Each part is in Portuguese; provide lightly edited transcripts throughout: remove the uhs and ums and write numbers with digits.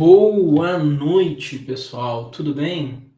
Boa noite, pessoal. Tudo bem?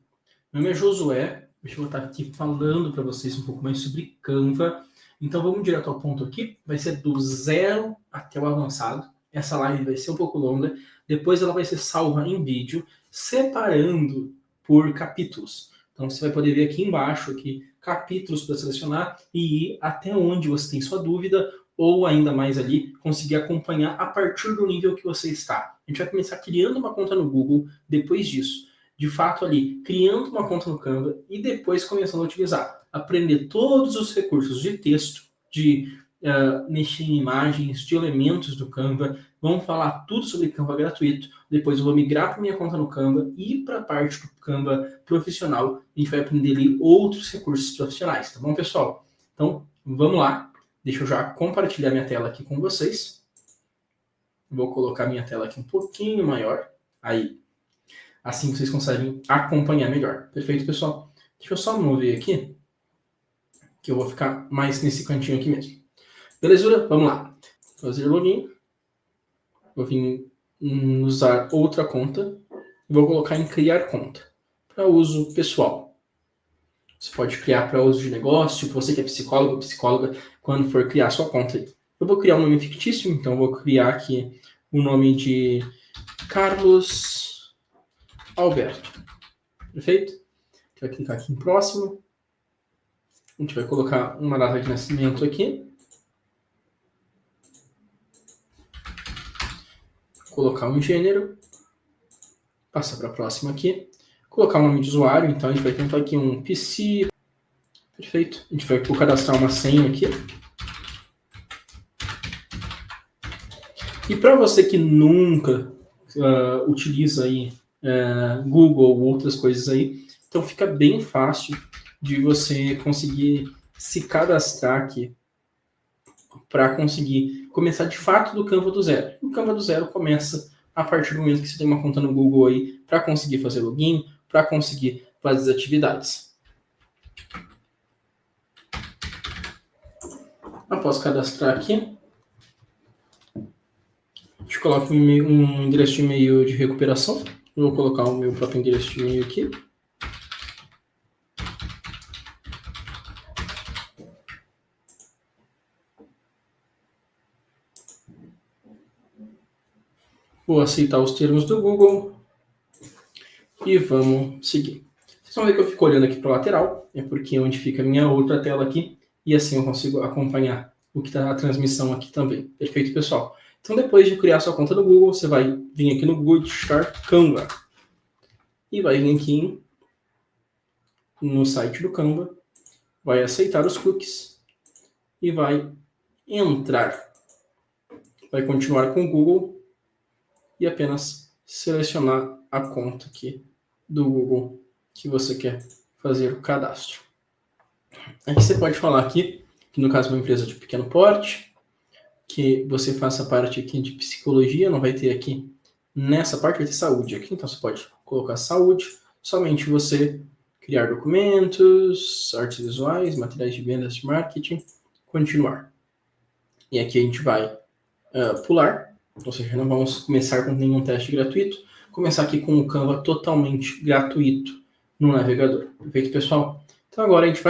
Meu nome é Josué. Deixa eu vou estar aqui falando para vocês um pouco mais sobre Canva. Então vamos direto ao ponto aqui. Vai ser do zero até o avançado. Essa live vai ser um pouco longa. Depois ela vai ser salva em vídeo, separando por capítulos. Então você vai poder ver aqui embaixo aqui, capítulos para selecionar e ir até onde você tem sua dúvida ou ainda mais ali, conseguir acompanhar a partir do nível que você está. A gente vai começar criando uma conta no Google, depois disso, de fato ali, criando uma conta no Canva e depois começando a utilizar. Aprender todos os recursos de texto, de mexer em imagens, de elementos do Canva. Vamos falar tudo sobre Canva gratuito. Depois eu vou migrar para minha conta no Canva e para a parte do Canva profissional. A gente vai aprender ali outros recursos profissionais, tá bom, pessoal? Então, vamos lá. Deixa eu já compartilhar minha tela aqui com vocês. Vou colocar minha tela aqui um pouquinho maior. Aí. Assim vocês conseguem acompanhar melhor. Perfeito, pessoal? Deixa eu só mover aqui. Que eu vou ficar mais nesse cantinho aqui mesmo. Belezura? Vamos lá. Fazer login. Vou vir usar outra conta. Vou colocar em criar conta. Para uso pessoal. Você pode criar para uso de negócio, você que é psicólogo ou psicóloga, quando for criar sua conta. Eu vou criar um nome fictício, então eu vou criar aqui o nome de Carlos Alberto. Perfeito? A gente vai clicar aqui em próximo. A gente vai colocar uma data de nascimento aqui. Colocar um gênero. Passar para a próxima aqui. Colocar um nome de usuário, então a gente vai tentar aqui um PC. Perfeito. A gente vai cadastrar uma senha aqui. E para você que nunca utiliza aí Google ou outras coisas aí, então fica bem fácil de você conseguir se cadastrar aqui para conseguir começar de fato do Canva do zero. O Canva do zero começa a partir do momento que você tem uma conta no Google aí para conseguir fazer login, para conseguir fazer as atividades. Após cadastrar aqui, a gente coloca um endereço de e-mail de recuperação. Eu vou colocar o meu próprio endereço de e-mail aqui. Vou aceitar os termos do Google e vamos seguir. Vocês vão ver que eu fico olhando aqui para a lateral, é porque é onde fica a minha outra tela aqui, e assim eu consigo acompanhar o que está na transmissão aqui também. Perfeito, pessoal? Então, depois de criar sua conta no Google, você vai vir aqui no Google e digitar Canva. E vai vir aqui no site do Canva, vai aceitar os cookies e vai entrar. Vai continuar com o Google e apenas selecionar a conta aqui do Google que você quer fazer o cadastro. Aqui você pode falar aqui, que no caso é uma empresa de pequeno porte, que você faça parte aqui de psicologia, não vai ter aqui, nessa parte vai ter saúde aqui, então você pode colocar saúde, somente você criar documentos, artes visuais, materiais de vendas de marketing, continuar. E aqui a gente vai pular, ou seja, não vamos começar com nenhum teste gratuito, começar aqui com o Canva totalmente gratuito no navegador. Perfeito, pessoal? Então agora a gente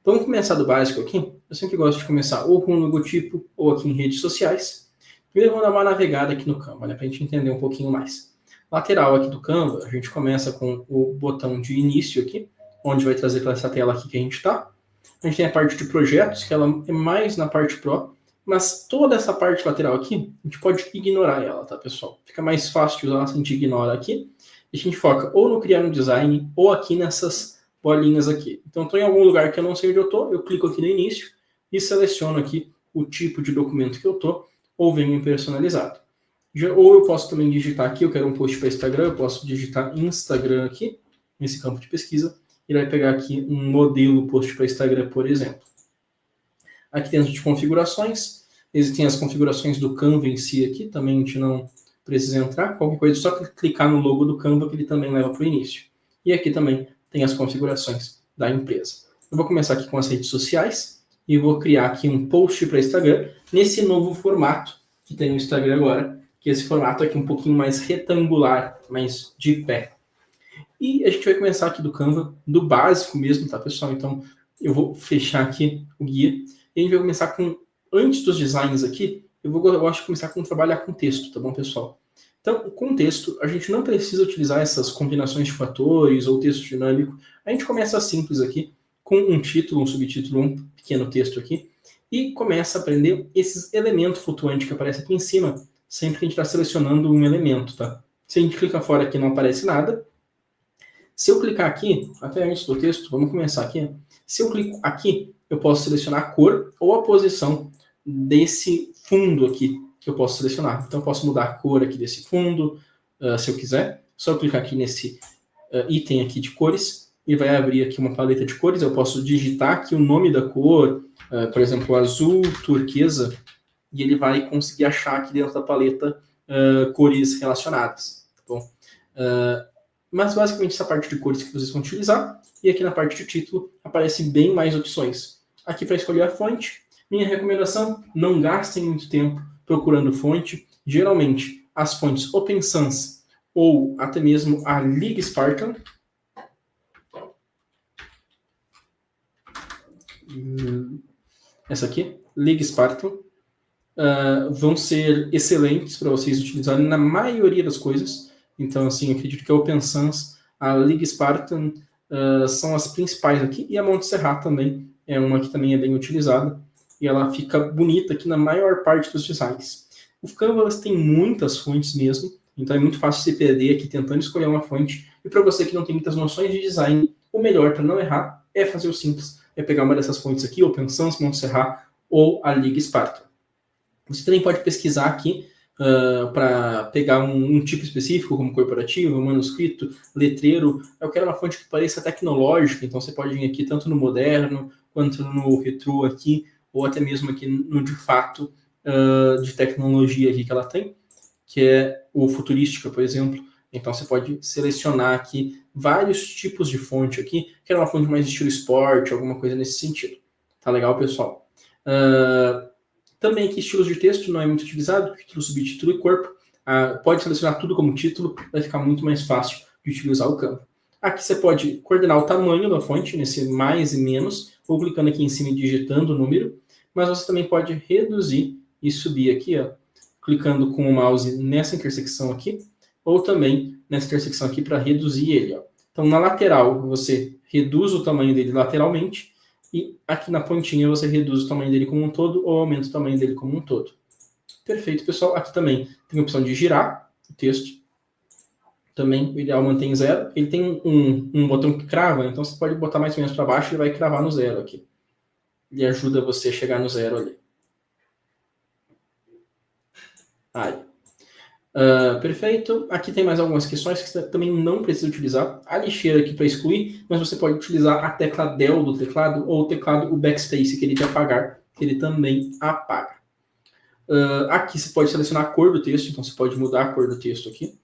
vamos começar do básico aqui. Eu sempre gosto de começar ou com o logotipo ou aqui em redes sociais. Primeiro vamos dar uma navegada aqui no Canva, né, para a gente entender um pouquinho mais. Lateral aqui do Canva, a gente começa com o botão de início aqui, onde vai trazer para essa tela aqui que a gente está. A gente tem a parte de projetos, que ela é mais na parte Pro, mas toda essa parte lateral aqui, a gente pode ignorar ela, tá, pessoal? Fica mais fácil de usar, a gente ignora aqui. E a gente foca ou no criar no design, ou aqui nessas bolinhas aqui. Então, estou em algum lugar que eu não sei onde eu estou, eu clico aqui no início e seleciono aqui o tipo de documento que eu estou, ou venho em personalizado. Ou eu posso também digitar aqui, eu quero um post para Instagram, eu posso digitar Instagram aqui, nesse campo de pesquisa, e vai pegar aqui um modelo post para Instagram, por exemplo. Aqui dentro de configurações, existem as configurações do Canva em si aqui, também a gente não precisa entrar, qualquer coisa, só clicar no logo do Canva que ele também leva para o início. E aqui também tem as configurações da empresa. Eu vou começar aqui com as redes sociais e vou criar aqui um post para Instagram nesse novo formato que tem o Instagram agora, que é esse formato aqui um pouquinho mais retangular, mais de pé. E a gente vai começar aqui do Canva, do básico mesmo, tá, pessoal? Então, eu vou fechar aqui o guia. E a gente vai começar com, antes dos designs aqui, eu gosto de começar com trabalhar com texto, tá bom, pessoal? Então, com texto, a gente não precisa utilizar essas combinações de fatores ou texto dinâmico. A gente começa simples aqui, com um título, um subtítulo, um pequeno texto aqui, e começa a aprender esses elementos flutuantes que aparecem aqui em cima, sempre que a gente está selecionando um elemento, tá? Se a gente clica fora aqui, não aparece nada. Se eu clicar aqui, até antes do texto, vamos começar aqui. Se eu clico aqui, eu posso selecionar a cor ou a posição desse fundo aqui, que eu posso selecionar. Então, eu posso mudar a cor aqui desse fundo, se eu quiser. Só eu clicar aqui nesse item aqui de cores, e vai abrir aqui uma paleta de cores. Eu posso digitar aqui o nome da cor, por exemplo, azul turquesa, e ele vai conseguir achar aqui dentro da paleta cores relacionadas. Tá bom? Mas basicamente essa parte de cores que vocês vão utilizar, e aqui na parte de título aparecem bem mais opções. Aqui para escolher a fonte, minha recomendação, não gastem muito tempo procurando fonte. Geralmente as fontes Open Sans ou até mesmo a League Spartan, essa aqui, League Spartan, vão ser excelentes para vocês utilizarem na maioria das coisas. Então, assim, eu acredito que a Open Sans, a League Spartan são as principais aqui, e a Montserrat também é uma que também é bem utilizada, e ela fica bonita aqui na maior parte dos designs. O Canva tem muitas fontes mesmo, então é muito fácil se perder aqui tentando escolher uma fonte, e para você que não tem muitas noções de design, o melhor para não errar é fazer o simples, é pegar uma dessas fontes aqui, Open Sans, Montserrat ou a League Spartan. Você também pode pesquisar aqui para pegar um tipo específico, como corporativo, manuscrito, letreiro. Eu quero uma fonte que pareça tecnológica, então você pode vir aqui tanto no moderno, quanto no retrô aqui, ou até mesmo aqui no de fato de tecnologia aqui que ela tem, que é o futurística, por exemplo. Então você pode selecionar aqui vários tipos de fonte aqui, que é uma fonte mais estilo esporte, alguma coisa nesse sentido. Tá legal, pessoal? Também aqui estilos de texto não é muito utilizado, título, subtítulo e corpo. Pode selecionar tudo como título, vai ficar muito mais fácil de utilizar o Canva. Aqui você pode coordenar o tamanho da fonte, nesse mais e menos, ou clicando aqui em cima e digitando o número, mas você também pode reduzir e subir aqui, ó, clicando com o mouse nessa intersecção aqui, ou também nessa intersecção aqui para reduzir ele. Ó. Então, na lateral, você reduz o tamanho dele lateralmente, e aqui na pontinha você reduz o tamanho dele como um todo ou aumenta o tamanho dele como um todo. Perfeito, pessoal. Aqui também tem a opção de girar o texto. Também o ideal mantém zero. Ele tem um botão que crava, então você pode botar mais ou menos para baixo e vai cravar no zero aqui. Ele ajuda você a chegar no zero ali. Aí. Perfeito. Aqui tem mais algumas questões que você também não precisa utilizar. A lixeira aqui para excluir, mas você pode utilizar a tecla Del do teclado ou o teclado, o backspace, que ele de apagar, que ele também apaga. Aqui você pode selecionar a cor do texto, então você pode mudar a cor do texto aqui.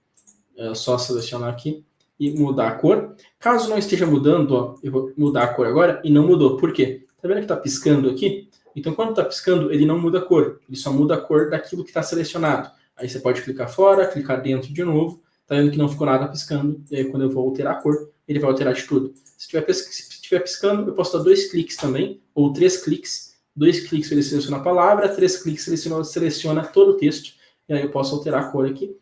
É só selecionar aqui e mudar a cor. Caso não esteja mudando, ó, eu vou mudar a cor agora e não mudou. Por quê? Tá vendo que está piscando aqui? Então, quando está piscando, ele não muda a cor. Ele só muda a cor daquilo que está selecionado. Aí você pode clicar fora, clicar dentro de novo. Tá vendo que não ficou nada piscando. E aí, quando eu vou alterar a cor, ele vai alterar de tudo. Se estiver piscando, eu posso dar 2 cliques também, ou 3 cliques. 2 cliques ele seleciona a palavra, 3 cliques seleciona todo o texto. E aí eu posso alterar a cor aqui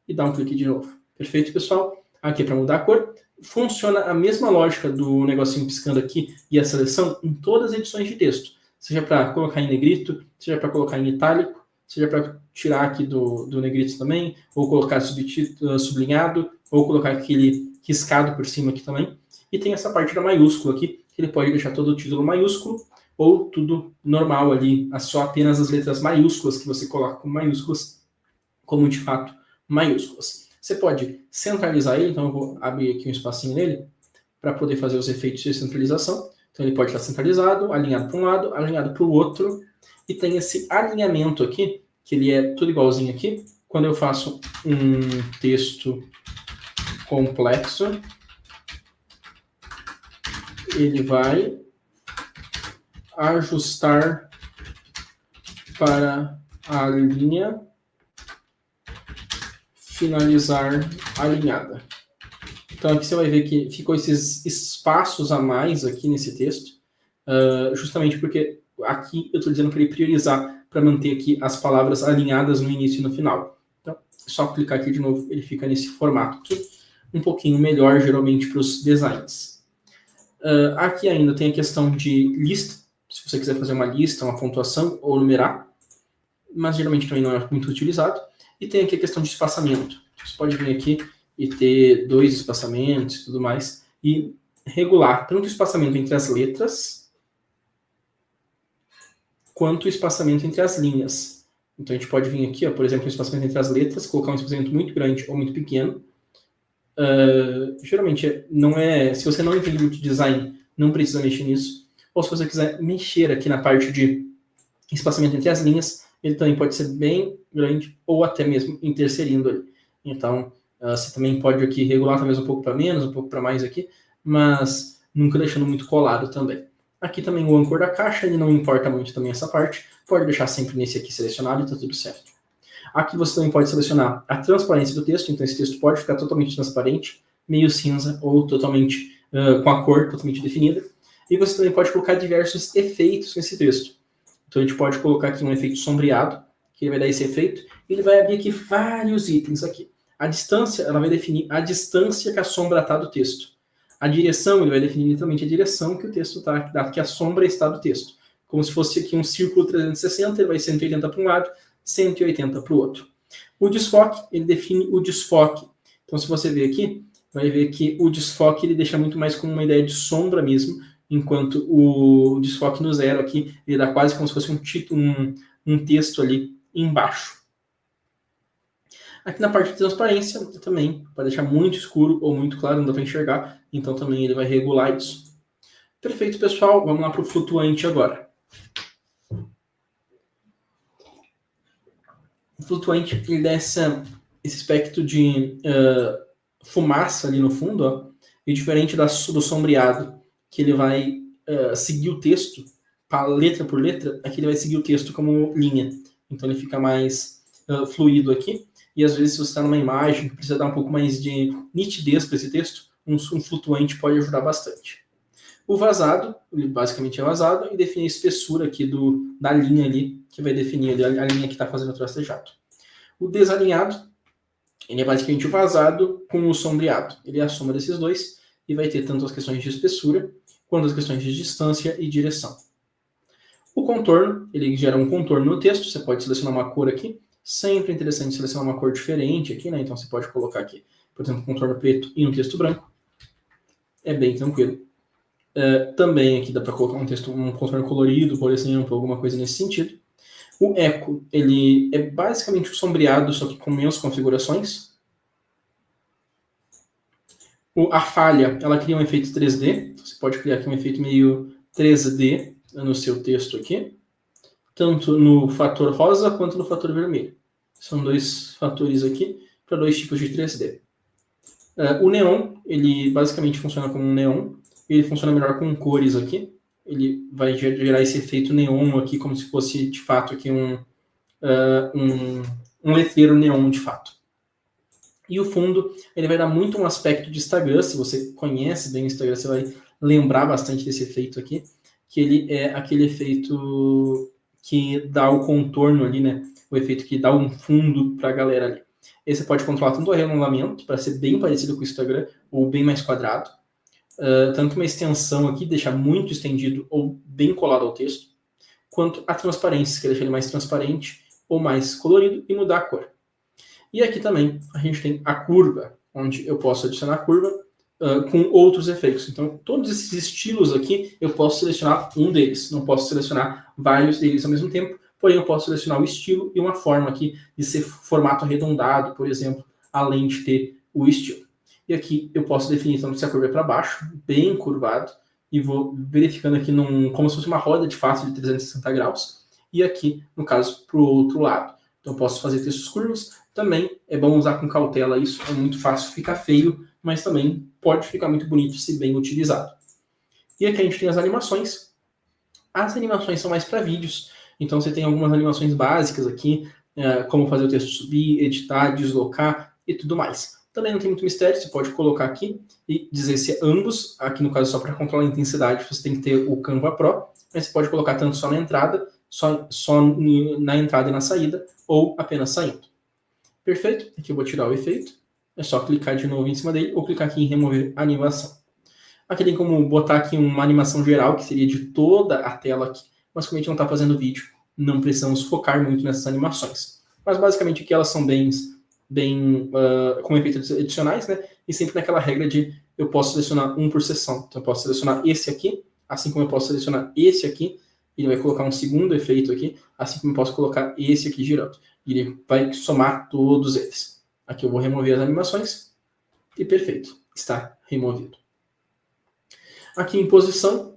e dar um clique de novo. Perfeito, pessoal? Aqui é para mudar a cor. Funciona a mesma lógica do negocinho piscando aqui e a seleção em todas as edições de texto. Seja para colocar em negrito, seja para colocar em itálico, seja para tirar aqui do negrito também, ou colocar sublinhado, ou colocar aquele riscado por cima aqui também. E tem essa parte da maiúscula aqui, que ele pode deixar todo o título maiúsculo, ou tudo normal ali, só apenas as letras maiúsculas que você coloca com maiúsculas, como de fato maiúsculas. Você pode centralizar ele, então eu vou abrir aqui um espacinho nele, para poder fazer os efeitos de centralização. Então ele pode estar centralizado, alinhado para um lado, alinhado para o outro, e tem esse alinhamento aqui, que ele é tudo igualzinho aqui. Quando eu faço um texto complexo, ele vai ajustar para a linha finalizar alinhada. Então aqui você vai ver que ficou esses espaços a mais aqui nesse texto, justamente porque aqui eu estou dizendo para ele priorizar, para manter aqui as palavras alinhadas no início e no final. Então, é só clicar aqui de novo, ele fica nesse formato aqui, um pouquinho melhor geralmente para os designs. Aqui ainda tem a questão de lista, se você quiser fazer uma lista, uma pontuação ou numerar, mas geralmente também não é muito utilizado. E tem aqui a questão de espaçamento. Você pode vir aqui e ter 2 espaçamentos e tudo mais, e regular tanto o espaçamento entre as letras, quanto o espaçamento entre as linhas. Então a gente pode vir aqui, ó, por exemplo, o espaçamento entre as letras, colocar um espaçamento muito grande ou muito pequeno. Geralmente, não é, se você não entende muito de design, não precisa mexer nisso. Ou se você quiser mexer aqui na parte de espaçamento entre as linhas, ele também pode ser bem grande ou até mesmo interferindo ali. Então, você também pode aqui regular talvez um pouco para menos, um pouco para mais aqui, mas nunca deixando muito colado também. Aqui também o âncora da caixa, ele não importa muito também essa parte, pode deixar sempre nesse aqui selecionado e está tudo certo. Aqui você também pode selecionar a transparência do texto, então esse texto pode ficar totalmente transparente, meio cinza ou totalmente com a cor totalmente definida. E você também pode colocar diversos efeitos nesse texto. Então a gente pode colocar aqui um efeito sombreado, que ele vai dar esse efeito, e ele vai abrir aqui vários itens aqui. A distância, ela vai definir a distância que a sombra está do texto. A direção, ele vai definir literalmente a direção que o texto está, que a sombra está do texto. Como se fosse aqui um círculo 360, ele vai 180 para um lado, 180 para o outro. O desfoque, ele define o desfoque. Então se você ver aqui, vai ver que o desfoque ele deixa muito mais como uma ideia de sombra mesmo, enquanto o desfoque no zero aqui, ele dá quase como se fosse um título, um texto ali embaixo. Aqui na parte de transparência também, para deixar muito escuro ou muito claro, não dá para enxergar, então também ele vai regular isso. Perfeito, pessoal, vamos lá para o flutuante agora. O flutuante, ele dá esse aspecto de fumaça ali no fundo, ó, e diferente do sombreado, que ele vai seguir o texto, letra por letra, aqui ele vai seguir o texto como linha. Então ele fica mais fluido aqui. E às vezes, se você está numa imagem que precisa dar um pouco mais de nitidez para esse texto, um flutuante pode ajudar bastante. O vazado, ele basicamente é vazado, e define a espessura aqui da linha ali, que vai definir ali a linha que está fazendo o tracejado. O desalinhado, ele é basicamente o vazado com o sombreado. Ele é a soma desses dois, e vai ter tanto as questões de espessura, quanto as questões de distância e direção. O contorno, ele gera um contorno no texto, você pode selecionar uma cor aqui, sempre é interessante selecionar uma cor diferente aqui, né? Então você pode colocar aqui, por exemplo, contorno preto e um texto branco. É bem tranquilo. Também aqui dá para colocar um contorno colorido, por exemplo, alguma coisa nesse sentido. O eco, ele é basicamente o sombreado, só que com menos configurações. A falha, ela cria um efeito 3D. Você pode criar aqui um efeito meio 3D no seu texto aqui, tanto no fator rosa quanto no fator vermelho. São dois fatores aqui para dois tipos de 3D. O neon, ele basicamente funciona como um neon. Ele funciona melhor com cores aqui. Ele vai gerar esse efeito neon aqui, como se fosse de fato aqui um letreiro neon de fato. E o fundo, ele vai dar muito um aspecto de Instagram. Se você conhece bem o Instagram, você vai lembrar bastante desse efeito aqui, que ele é aquele efeito que dá o contorno ali, né? O efeito que dá um fundo para a galera ali. Esse você pode controlar tanto o arredondamento, para ser bem parecido com o Instagram, ou bem mais quadrado. Tanto uma extensão aqui, deixar muito estendido ou bem colado ao texto, quanto a transparência, que deixa ele mais transparente ou mais colorido e mudar a cor. E aqui também a gente tem a curva, onde eu posso adicionar a curva com outros efeitos. Então, todos esses estilos aqui, eu posso selecionar um deles. Não posso selecionar vários deles ao mesmo tempo, porém eu posso selecionar o estilo e uma forma aqui de ser formato arredondado, por exemplo, além de ter o estilo. E aqui eu posso definir tanto se a curva é para baixo, bem curvado, e vou verificando aqui como se fosse uma roda de face de 360 graus, e aqui, no caso, para o outro lado. Então eu posso fazer textos curvos, também é bom usar com cautela isso, é muito fácil, fica feio, mas também pode ficar muito bonito se bem utilizado. E aqui a gente tem as animações. As animações são mais para vídeos, então você tem algumas animações básicas aqui, como fazer o texto subir, editar, deslocar, e tudo mais. Também não tem muito mistério, você pode colocar aqui e dizer se ambos, aqui no caso só para controlar a intensidade, você tem que ter o Canva Pro, mas você pode colocar tanto só na entrada, só na entrada e na saída, ou apenas saindo. Perfeito? Aqui eu vou tirar o efeito, é só clicar de novo em cima dele, ou clicar aqui em remover animação. Aqui tem como botar aqui uma animação geral, que seria de toda a tela aqui, mas como a gente não está fazendo vídeo, não precisamos focar muito nessas animações. Mas basicamente aqui elas são bem com efeitos adicionais, né? E sempre naquela regra de eu posso selecionar um por sessão. Então eu posso selecionar esse aqui, assim como eu posso selecionar esse aqui, ele vai colocar um segundo efeito aqui, assim como eu posso colocar esse aqui girando. E ele vai somar todos eles. Aqui eu vou remover as animações e perfeito, está removido. Aqui em posição,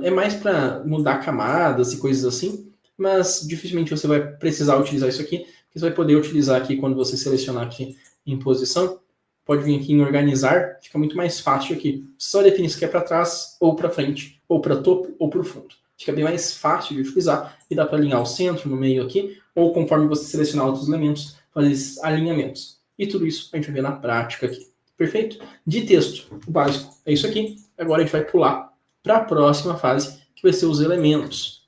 é mais para mudar camadas e coisas assim, mas dificilmente você vai precisar utilizar isso aqui, porque você vai poder utilizar aqui quando você selecionar aqui em posição, pode vir aqui em organizar, fica muito mais fácil aqui. Só definir se quer para trás, ou para frente, ou para topo, ou para o fundo. Fica bem mais fácil de utilizar e dá para alinhar o centro, no meio aqui, ou conforme você selecionar outros elementos, fazer esses alinhamentos. E tudo isso a gente vai ver na prática aqui. Perfeito? De texto, o básico é isso aqui. Agora a gente vai pular para a próxima fase, que vai ser os elementos.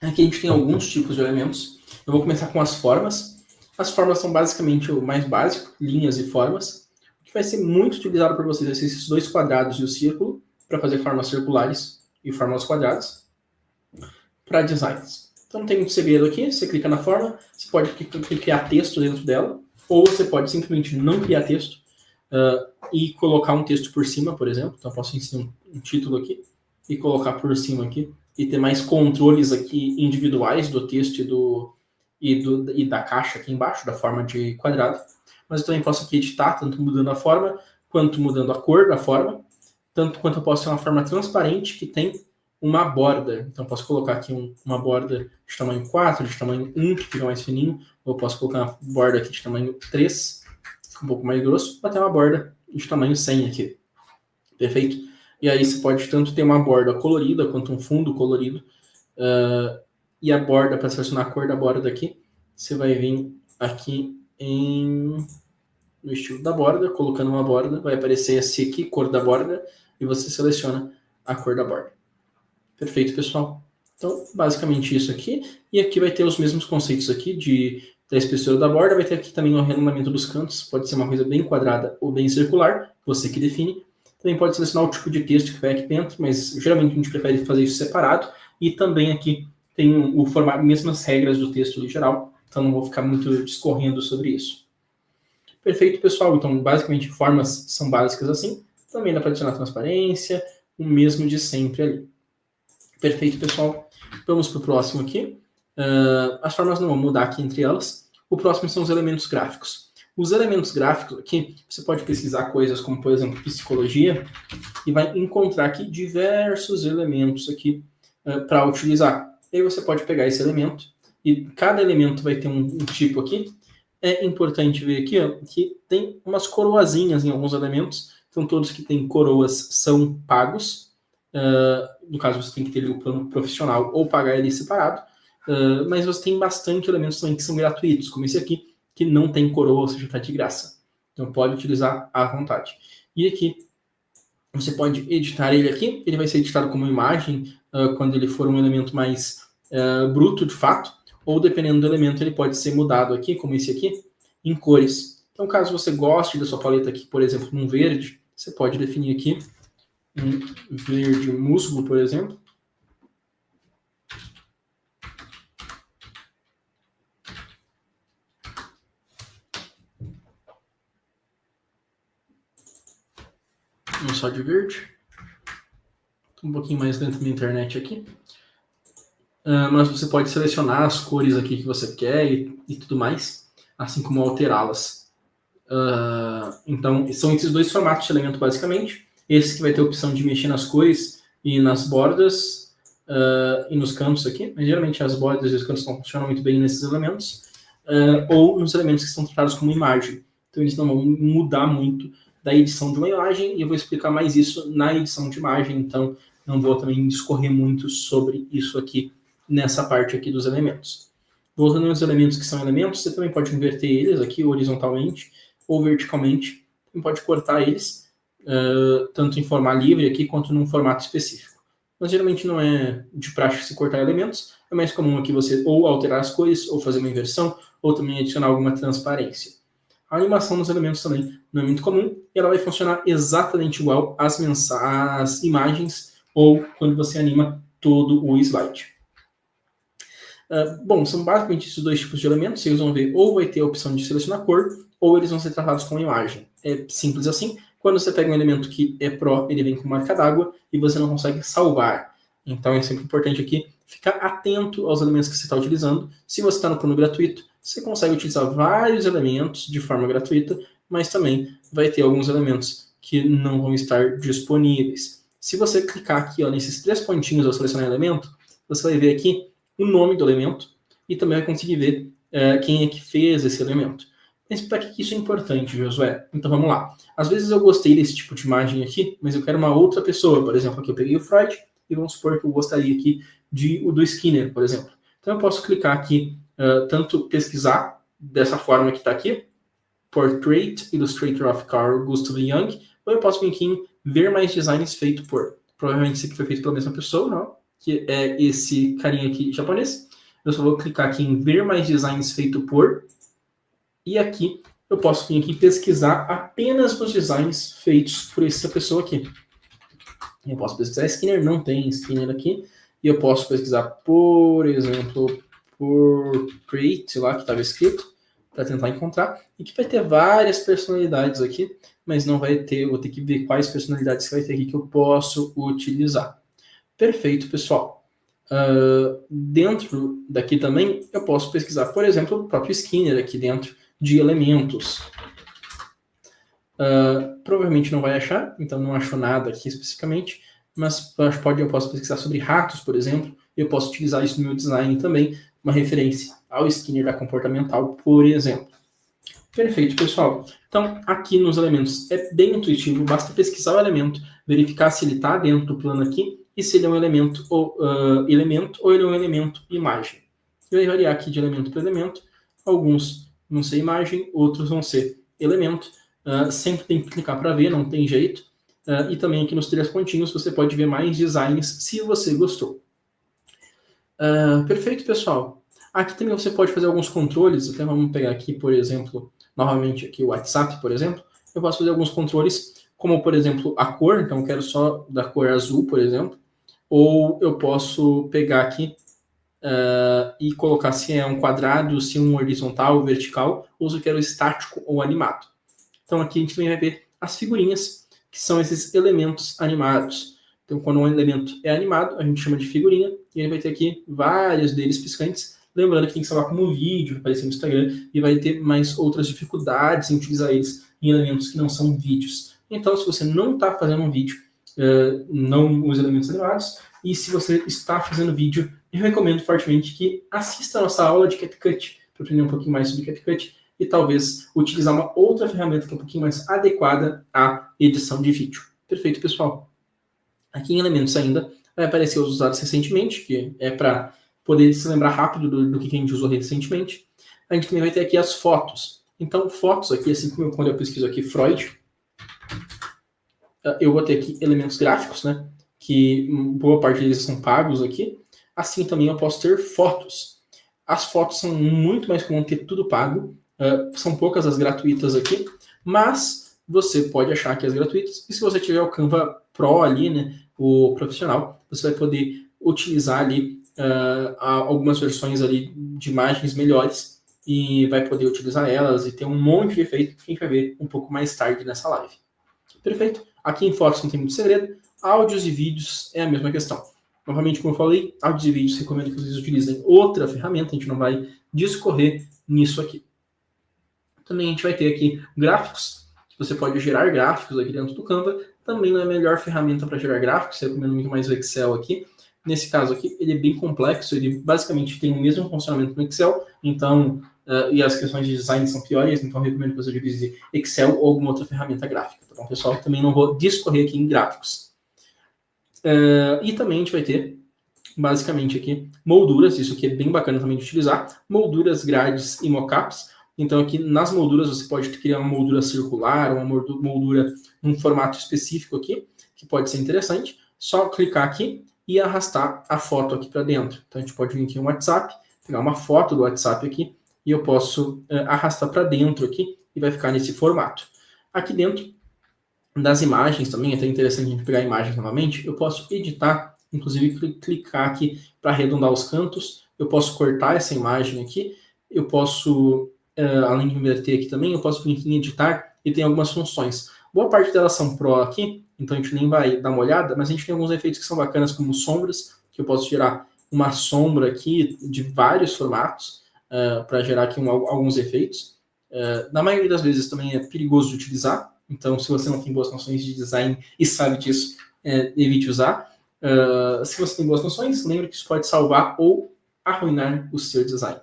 Aqui a gente tem alguns tipos de elementos. Eu vou começar com as formas. As formas são basicamente o mais básico, linhas e formas. O que vai ser muito utilizado por vocês vai ser esses dois quadrados e o círculo, para fazer formas circulares e formas quadradas, para designs. Então não tem muito segredo aqui, você clica na forma, você pode criar texto dentro dela, ou você pode simplesmente não criar texto e colocar um texto por cima, por exemplo. Então eu posso inserir um título aqui e colocar por cima aqui, e ter mais controles aqui individuais do texto e da caixa aqui embaixo, da forma de quadrado. Mas eu também posso aqui editar, tanto mudando a forma, quanto mudando a cor da forma, tanto quanto eu posso ter uma forma transparente que tem uma borda. Então eu posso colocar aqui uma borda de tamanho 4, de tamanho 1, que fica mais fininho, ou eu posso colocar uma borda aqui de tamanho 3, que fica um pouco mais grosso, ou até uma borda de tamanho 100 aqui. Perfeito? E aí você pode tanto ter uma borda colorida, quanto um fundo colorido, e a borda, para selecionar a cor da borda aqui, você vai vir aqui no estilo da borda, colocando uma borda, vai aparecer esse aqui, cor da borda, e você seleciona a cor da borda. Perfeito, pessoal? Então, basicamente isso aqui, e aqui vai ter os mesmos conceitos aqui da espessura da borda, vai ter aqui também o arredondamento dos cantos, pode ser uma coisa bem quadrada ou bem circular, você que define. Também pode selecionar o tipo de texto que vai aqui dentro, mas geralmente a gente prefere fazer isso separado, e também aqui tem o formato, mesmas regras do texto em geral, então não vou ficar muito discorrendo sobre isso. Perfeito, pessoal? Então, basicamente, formas são básicas assim. Também dá para adicionar transparência, o mesmo de sempre ali. Perfeito, pessoal? Vamos para o próximo aqui. As formas não vão mudar aqui entre elas. O próximo são os elementos gráficos. Os elementos gráficos aqui, você pode pesquisar coisas como, por exemplo, psicologia, e vai encontrar aqui diversos elementos aqui para utilizar. E aí você pode pegar esse elemento, e cada elemento vai ter um tipo aqui. É importante ver aqui que tem umas coroazinhas em alguns elementos. Então, todos que têm coroas são pagos. No caso, você tem que ter o plano profissional ou pagar ele separado. Mas você tem bastante elementos também que são gratuitos, como esse aqui, que não tem coroa, ou seja, está de graça. Então, pode utilizar à vontade. E aqui, você pode editar ele aqui. Ele vai ser editado como imagem quando ele for um elemento mais bruto, de fato. Ou, dependendo do elemento, ele pode ser mudado aqui, como esse aqui, em cores. Então, caso você goste da sua paleta aqui, por exemplo, num verde, você pode definir aqui um verde musgo, por exemplo. Um só de verde. Um pouquinho mais lento na internet aqui. Mas você pode selecionar as cores aqui que você quer e tudo mais, assim como alterá-las. Então, são esses dois formatos de elemento, basicamente. Esse que vai ter a opção de mexer nas cores e nas bordas e nos cantos aqui. Mas, geralmente, as bordas e os cantos não funcionam muito bem nesses elementos. Ou nos elementos que são tratados como imagem. Então, eles não vão mudar muito da edição de uma imagem. E eu vou explicar mais isso na edição de imagem. Então, não vou também discorrer muito sobre isso aqui nessa parte aqui dos elementos. Voltando aos elementos que são elementos, você também pode inverter eles aqui horizontalmente ou verticalmente. Você pode cortar eles, tanto em forma livre aqui, quanto num formato específico. Mas geralmente não é de praxe se cortar elementos, é mais comum aqui você ou alterar as cores, ou fazer uma inversão, ou também adicionar alguma transparência. A animação dos elementos também não é muito comum, e ela vai funcionar exatamente igual às imagens, ou quando você anima todo o slide. Bom, são basicamente esses dois tipos de elementos. Vocês vão ver, ou vai ter a opção de selecionar cor, ou eles vão ser tratados como imagem. É simples assim. Quando você pega um elemento que é Pro, ele vem com marca d'água e você não consegue salvar. Então é sempre importante aqui ficar atento aos elementos que você está utilizando. Se você está no plano gratuito, você consegue utilizar vários elementos de forma gratuita, mas também vai ter alguns elementos que não vão estar disponíveis. Se você clicar aqui nesses 3 pontinhos ao selecionar elemento, você vai ver aqui o nome do elemento e também vai conseguir ver quem é que fez esse elemento. Mas para que isso é importante, Josué? Então vamos lá. Às vezes eu gostei desse tipo de imagem aqui, mas eu quero uma outra pessoa. Por exemplo, aqui eu peguei o Freud e vamos supor que eu gostaria aqui do Skinner, por exemplo. Então eu posso clicar aqui, tanto pesquisar dessa forma que está aqui, Portrait Illustrator of Carl Gustav Jung, ou eu posso vir aqui em ver mais designs feito por. Provavelmente isso aqui foi feito pela mesma pessoa, não? Que é esse carinha aqui japonês. Eu só vou clicar aqui em ver mais designs feito por, e aqui eu posso vir aqui pesquisar apenas os designs feitos por essa pessoa aqui. Eu posso pesquisar Skinner, não tem Skinner aqui, e eu posso pesquisar, por exemplo, Portrait, sei lá, que estava escrito, para tentar encontrar, e que vai ter várias personalidades aqui, mas não vai ter, eu vou ter que ver quais personalidades que vai ter aqui que eu posso utilizar. Perfeito, pessoal. Dentro daqui também, eu posso pesquisar, por exemplo, o próprio Skinner aqui dentro de elementos. Provavelmente não vai achar, então não achou nada aqui especificamente, mas eu posso pesquisar sobre ratos, por exemplo, eu posso utilizar isso no meu design também, uma referência ao Skinner da comportamental, por exemplo. Perfeito, pessoal. Então, aqui nos elementos é bem intuitivo, basta pesquisar o elemento, verificar se ele está dentro do plano aqui, e se ele é um elemento ou ele é um elemento imagem. Eu vai variar aqui de elemento para elemento, alguns vão ser imagem, outros vão ser elemento. Sempre tem que clicar para ver, não tem jeito. E também aqui nos 3 pontinhos você pode ver mais designs se você gostou. Perfeito, pessoal. Aqui também você pode fazer alguns controles, até vamos pegar aqui, por exemplo, novamente aqui o WhatsApp, por exemplo. Eu posso fazer alguns controles, como por exemplo a cor, então eu quero só da cor azul, por exemplo. Ou eu posso pegar aqui e colocar se é um quadrado, se é um horizontal, vertical, ou se eu quero estático ou animado. Então aqui a gente também vai ver as figurinhas, que são esses elementos animados. Então quando um elemento é animado, a gente chama de figurinha, e ele vai ter aqui vários deles piscantes. Lembrando que tem que salvar como vídeo, vai aparecer no Instagram, e vai ter mais outras dificuldades em utilizar eles em elementos que não são vídeos. Então se você não está fazendo um vídeo, não use elementos animados, e se você está fazendo vídeo, eu recomendo fortemente que assista a nossa aula de CapCut, para aprender um pouquinho mais sobre CapCut, e talvez utilizar uma outra ferramenta que é um pouquinho mais adequada à edição de vídeo. Perfeito, pessoal. Aqui em elementos ainda vai aparecer os usados recentemente, que é para poder se lembrar rápido do que a gente usou recentemente. A gente também vai ter aqui as fotos. Então, fotos aqui, assim como quando eu pesquiso aqui Freud, eu vou ter aqui elementos gráficos, né? Que boa parte deles são pagos aqui. Assim também eu posso ter fotos. As fotos são muito mais comum ter tudo pago. São poucas as gratuitas aqui, mas você pode achar que as gratuitas. E se você tiver o Canva Pro ali, né? O profissional, você vai poder utilizar ali algumas versões ali de imagens melhores e vai poder utilizar elas e ter um monte de efeito que a gente vai ver um pouco mais tarde nessa live. Perfeito? Aqui em fotos não tem muito segredo. Áudios e vídeos é a mesma questão. Novamente, como eu falei, áudios e vídeos recomendo que vocês utilizem outra ferramenta, a gente não vai discorrer nisso aqui. Também a gente vai ter aqui gráficos, que você pode gerar gráficos aqui dentro do Canva. Também não é a melhor ferramenta para gerar gráficos, eu recomendo muito mais o Excel aqui. Nesse caso aqui, ele é bem complexo, ele basicamente tem o mesmo funcionamento no Excel, então, e as questões de design são piores, então eu recomendo que você utilize Excel ou alguma outra ferramenta gráfica. Tá bom, pessoal? Também não vou discorrer aqui em gráficos. E também a gente vai ter basicamente aqui molduras, isso aqui é bem bacana também de utilizar, molduras, grades e mockups. Então aqui nas molduras você pode criar uma moldura circular, uma moldura num formato específico aqui, que pode ser interessante. Só clicar aqui e arrastar a foto aqui para dentro. Então a gente pode vir aqui no WhatsApp, pegar uma foto do WhatsApp aqui e eu posso arrastar para dentro aqui e vai ficar nesse formato. Aqui dentro das imagens também, é até interessante a gente pegar imagens novamente, eu posso editar, inclusive clicar aqui para arredondar os cantos, eu posso cortar essa imagem aqui, eu posso, além de inverter aqui também, eu posso vir aqui em editar e tem algumas funções. Boa parte delas são Pro aqui, então a gente nem vai dar uma olhada, mas a gente tem alguns efeitos que são bacanas, como sombras, que eu posso gerar uma sombra aqui de vários formatos para gerar aqui alguns efeitos. Na maioria das vezes também é perigoso de utilizar, então se você não tem boas noções de design e sabe disso, evite usar. Se você tem boas noções, lembre que isso pode salvar ou arruinar o seu design.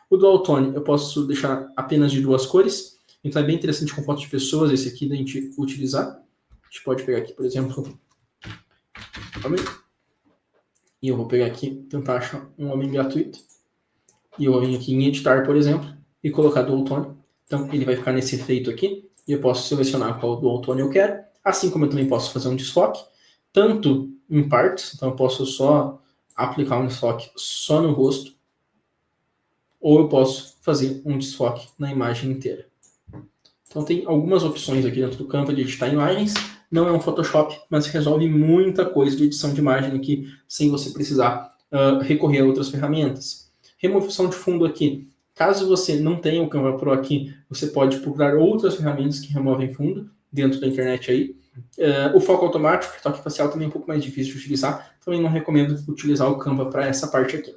O Dual Tone eu posso deixar apenas de 2 cores, então é bem interessante com fotos de pessoas esse aqui da gente utilizar. A gente pode pegar aqui, por exemplo, e eu vou pegar aqui, tentar achar um homem gratuito, e eu vou vir aqui em editar, por exemplo, e colocar Dual Tone. Então ele vai ficar nesse efeito aqui, e eu posso selecionar qual Dual Tone eu quero, assim como eu também posso fazer um desfoque, tanto em partes, então eu posso só aplicar um desfoque só no rosto, ou eu posso fazer um desfoque na imagem inteira. Então tem algumas opções aqui dentro do Canva de editar imagens, não é um Photoshop, mas resolve muita coisa de edição de imagem aqui, sem você precisar recorrer a outras ferramentas. Remoção de fundo aqui. Caso você não tenha o Canva Pro aqui, você pode procurar outras ferramentas que removem fundo dentro da internet aí. O foco automático, retoque facial também é um pouco mais difícil de utilizar, também não recomendo utilizar o Canva para essa parte aqui.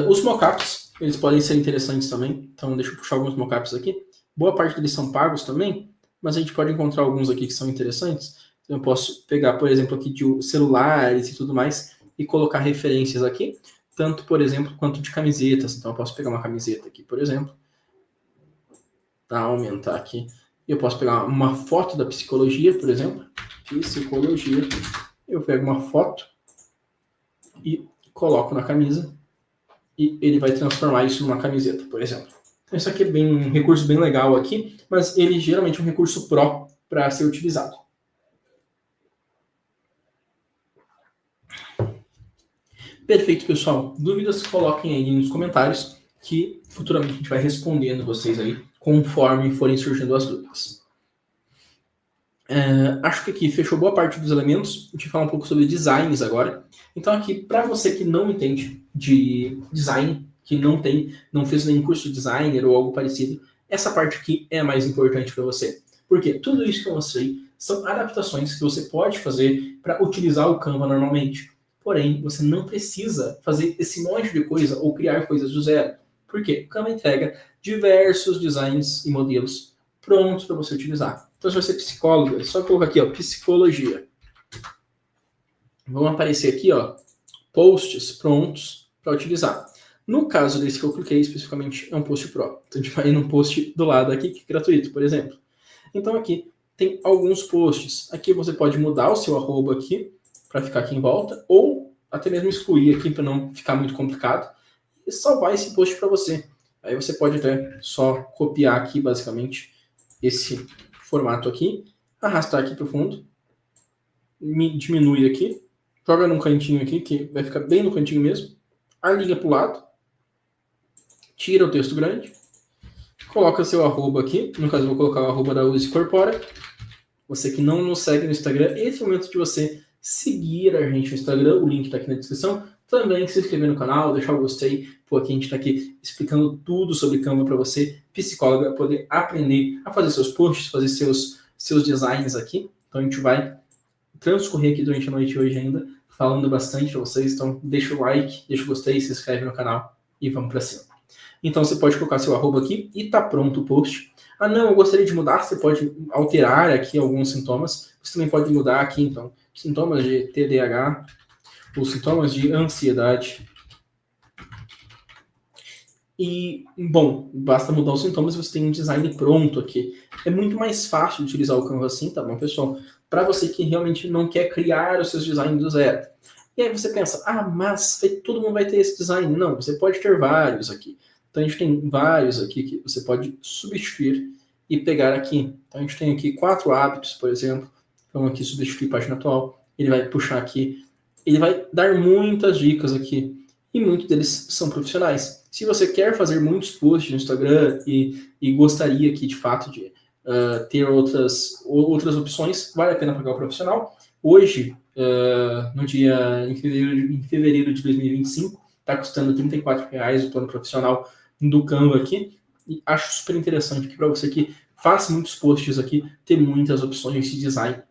Os mockups, eles podem ser interessantes também, então deixa eu puxar alguns mockups aqui. Boa parte deles são pagos também, mas a gente pode encontrar alguns aqui que são interessantes. Então eu posso pegar, por exemplo, aqui de celulares e tudo mais e colocar referências aqui, tanto, por exemplo, quanto de camisetas. Então eu posso pegar uma camiseta aqui, por exemplo, para aumentar aqui. Eu posso pegar uma foto da psicologia, por exemplo, psicologia. Eu pego uma foto e coloco na camisa e ele vai transformar isso numa camiseta, por exemplo. Isso aqui é um recurso bem legal aqui, mas ele geralmente é um recurso Pro para ser utilizado. Perfeito, pessoal. Dúvidas, coloquem aí nos comentários que futuramente a gente vai respondendo vocês aí conforme forem surgindo as dúvidas. Acho que aqui fechou boa parte dos elementos. A gente vai falar um pouco sobre designs agora. Então aqui, para você que não entende de design, que não fez nenhum curso de designer ou algo parecido, essa parte aqui é a mais importante para você. Porque tudo isso que eu mostrei são adaptações que você pode fazer para utilizar o Canva normalmente. Porém, você não precisa fazer esse monte de coisa ou criar coisas do zero. Por quê? O Canva entrega diversos designs e modelos prontos para você utilizar. Então, se você é psicólogo, é só colocar aqui, ó, psicologia. Vão aparecer aqui, ó, posts prontos para utilizar. No caso desse que eu cliquei especificamente, é um post Pro. Então a gente vai num post do lado aqui, que é gratuito, por exemplo. Então aqui tem alguns posts. Aqui você pode mudar o seu arroba aqui, para ficar aqui em volta, ou até mesmo excluir aqui para não ficar muito complicado, e salvar esse post para você. Aí você pode até só copiar aqui, basicamente, esse formato aqui, arrastar aqui para o fundo, diminui aqui, joga num cantinho aqui, que vai ficar bem no cantinho mesmo, alinha para o lado, tira o texto grande, coloca seu arroba aqui, no caso eu vou colocar o arroba da Uzi Corpora. Você que não nos segue no Instagram, esse é o momento de você seguir a gente no Instagram, o link está aqui na descrição. Também se inscrever no canal, deixar o gostei, porque a gente está aqui explicando tudo sobre Canva para você, psicóloga, poder aprender a fazer seus posts, fazer seus designs aqui. Então a gente vai transcorrer aqui durante a noite hoje ainda, falando bastante para vocês. Então deixa o like, deixa o gostei, se inscreve no canal e vamos para cima. Então você pode colocar seu arroba aqui e tá pronto o post. Ah não, eu gostaria de mudar, você pode alterar aqui alguns sintomas. Você também pode mudar aqui, então, sintomas de TDAH, ou sintomas de ansiedade. E, bom, basta mudar os sintomas e você tem um design pronto aqui. É muito mais fácil de utilizar o Canva assim, tá bom, pessoal? Para você que realmente não quer criar os seus designs do zero. E aí você pensa, ah, mas todo mundo vai ter esse design. Não, você pode ter vários aqui. Então a gente tem vários aqui que você pode substituir e pegar aqui. Então a gente tem aqui 4 hábitos, por exemplo. Vamos aqui substituir página atual. Ele vai puxar aqui. Ele vai dar muitas dicas aqui. E muitos deles são profissionais. Se você quer fazer muitos posts no Instagram e gostaria aqui de fato de ter outras opções, vale a pena pagar o profissional. Hoje, no dia em fevereiro de 2025, está custando R$ 34 o plano profissional do Canva aqui. E acho super interessante que para você que faz muitos posts aqui, ter muitas opções de design.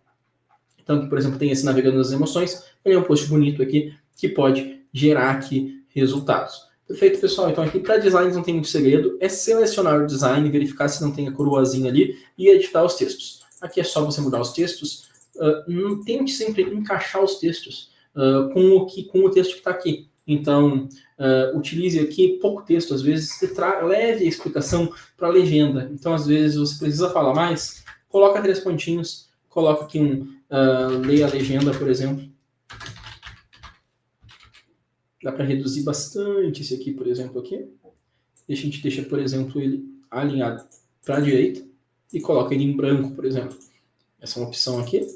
Então, por exemplo, tem esse Navegando nas Emoções, ele é um post bonito aqui que pode gerar aqui resultados. Perfeito, pessoal? Então aqui para design não tem muito segredo, é selecionar o design, verificar se não tem a coroazinha ali e editar os textos. Aqui é só você mudar os textos. Tente sempre encaixar os textos com o texto que está aqui. Então, utilize aqui pouco texto, às vezes leve a explicação para a legenda. Então, às vezes, você precisa falar mais, coloca 3 pontinhos, coloca aqui leia a legenda, por exemplo. Dá para reduzir bastante esse aqui, por exemplo, aqui. A gente deixa, por exemplo, ele alinhado para a direita e coloca ele em branco, por exemplo. Essa é uma opção aqui.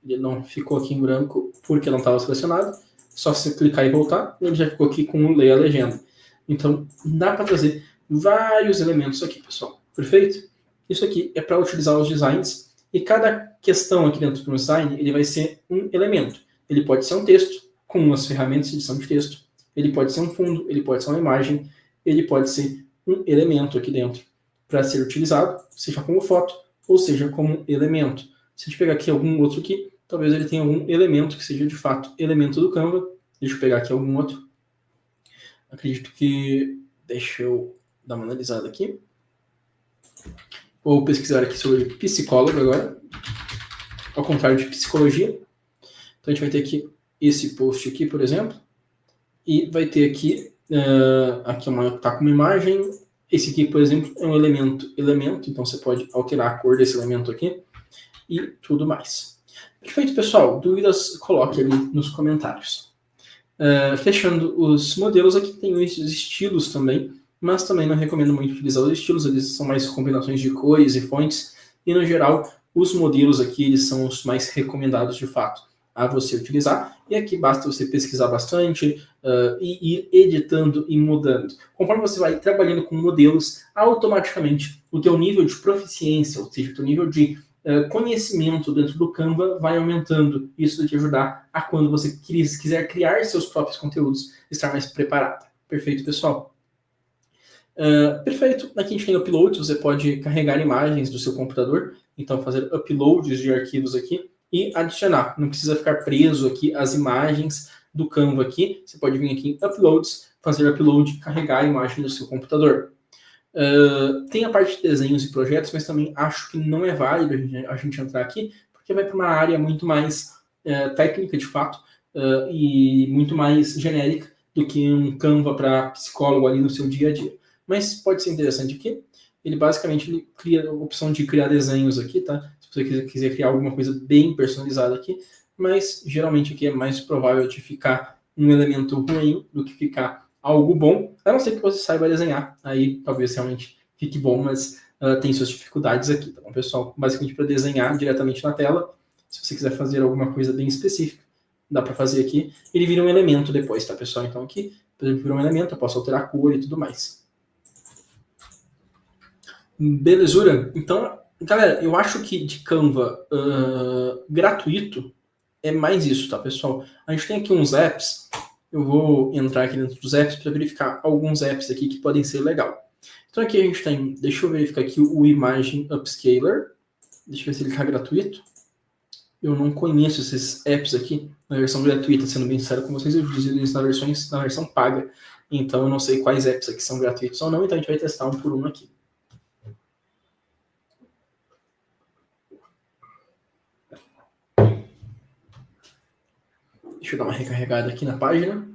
Ele não ficou aqui em branco porque não estava selecionado. Só se clicar e voltar, ele já ficou aqui com o Leia a Legenda. Então, dá para trazer vários elementos aqui, pessoal. Perfeito? Isso aqui é para utilizar os designs. E cada questão aqui dentro do design, ele vai ser um elemento. Ele pode ser um texto, com umas ferramentas de edição de texto. Ele pode ser um fundo, ele pode ser uma imagem, ele pode ser um elemento aqui dentro para ser utilizado, seja como foto ou seja como elemento. Se a gente pegar aqui algum outro aqui, talvez ele tenha algum elemento que seja de fato elemento do Canva. Deixa eu pegar aqui algum outro. Acredito que... Deixa eu dar uma analisada aqui. Vou pesquisar aqui sobre psicólogo agora. Ao contrário de psicologia. Então a gente vai ter aqui esse post aqui, por exemplo. E vai ter aqui, aqui tá com uma imagem. Esse aqui, por exemplo, é um elemento. Então você pode alterar a cor desse elemento aqui. E tudo mais. Perfeito, pessoal. Dúvidas, coloque ali nos comentários. Fechando os modelos, aqui tem os estilos também, mas também não recomendo muito utilizar os estilos, eles são mais combinações de cores e fontes, e no geral, os modelos aqui eles são os mais recomendados de fato a você utilizar, e aqui basta você pesquisar bastante e ir editando e mudando. Conforme você vai trabalhando com modelos, automaticamente o teu nível de proficiência, ou seja, o teu nível de conhecimento dentro do Canva vai aumentando. Isso vai te ajudar a quando você quiser criar seus próprios conteúdos, estar mais preparado. Perfeito, pessoal? Perfeito. Aqui a gente tem upload, você pode carregar imagens do seu computador, então fazer uploads de arquivos aqui e adicionar. Não precisa ficar preso aqui às imagens do Canva aqui. Você pode vir aqui em uploads, fazer upload, carregar a imagem do seu computador. Tem a parte de desenhos e projetos, mas também acho que não é válido a gente entrar aqui, porque vai para uma área muito mais técnica, de fato, e muito mais genérica do que um Canva para psicólogo ali no seu dia a dia. Mas pode ser interessante aqui. Ele basicamente cria a opção de criar desenhos aqui, tá? Se você quiser criar alguma coisa bem personalizada aqui, mas geralmente aqui é mais provável de ficar um elemento ruim do que ficar algo bom, a não ser que você saiba desenhar, aí talvez realmente fique bom, mas tem suas dificuldades aqui, tá bom, pessoal? Basicamente para desenhar diretamente na tela, se você quiser fazer alguma coisa bem específica, dá para fazer aqui, ele vira um elemento depois, tá, pessoal? Então aqui, por exemplo, vira um elemento, eu posso alterar a cor e tudo mais. Belezura? Então, galera, eu acho que de Canva gratuito é mais isso, tá, pessoal? A gente tem aqui uns apps. Eu vou entrar aqui dentro dos apps para verificar alguns apps aqui que podem ser legal. Então aqui a gente tem, deixa eu verificar aqui o Imagine Upscaler. Deixa eu ver se ele está gratuito. Eu não conheço esses apps aqui na versão gratuita, sendo bem sincero com vocês, eu utilizo eles na versão paga. Então eu não sei quais apps aqui são gratuitos ou não, então a gente vai testar um por um aqui. Deixa eu dar uma recarregada aqui na página.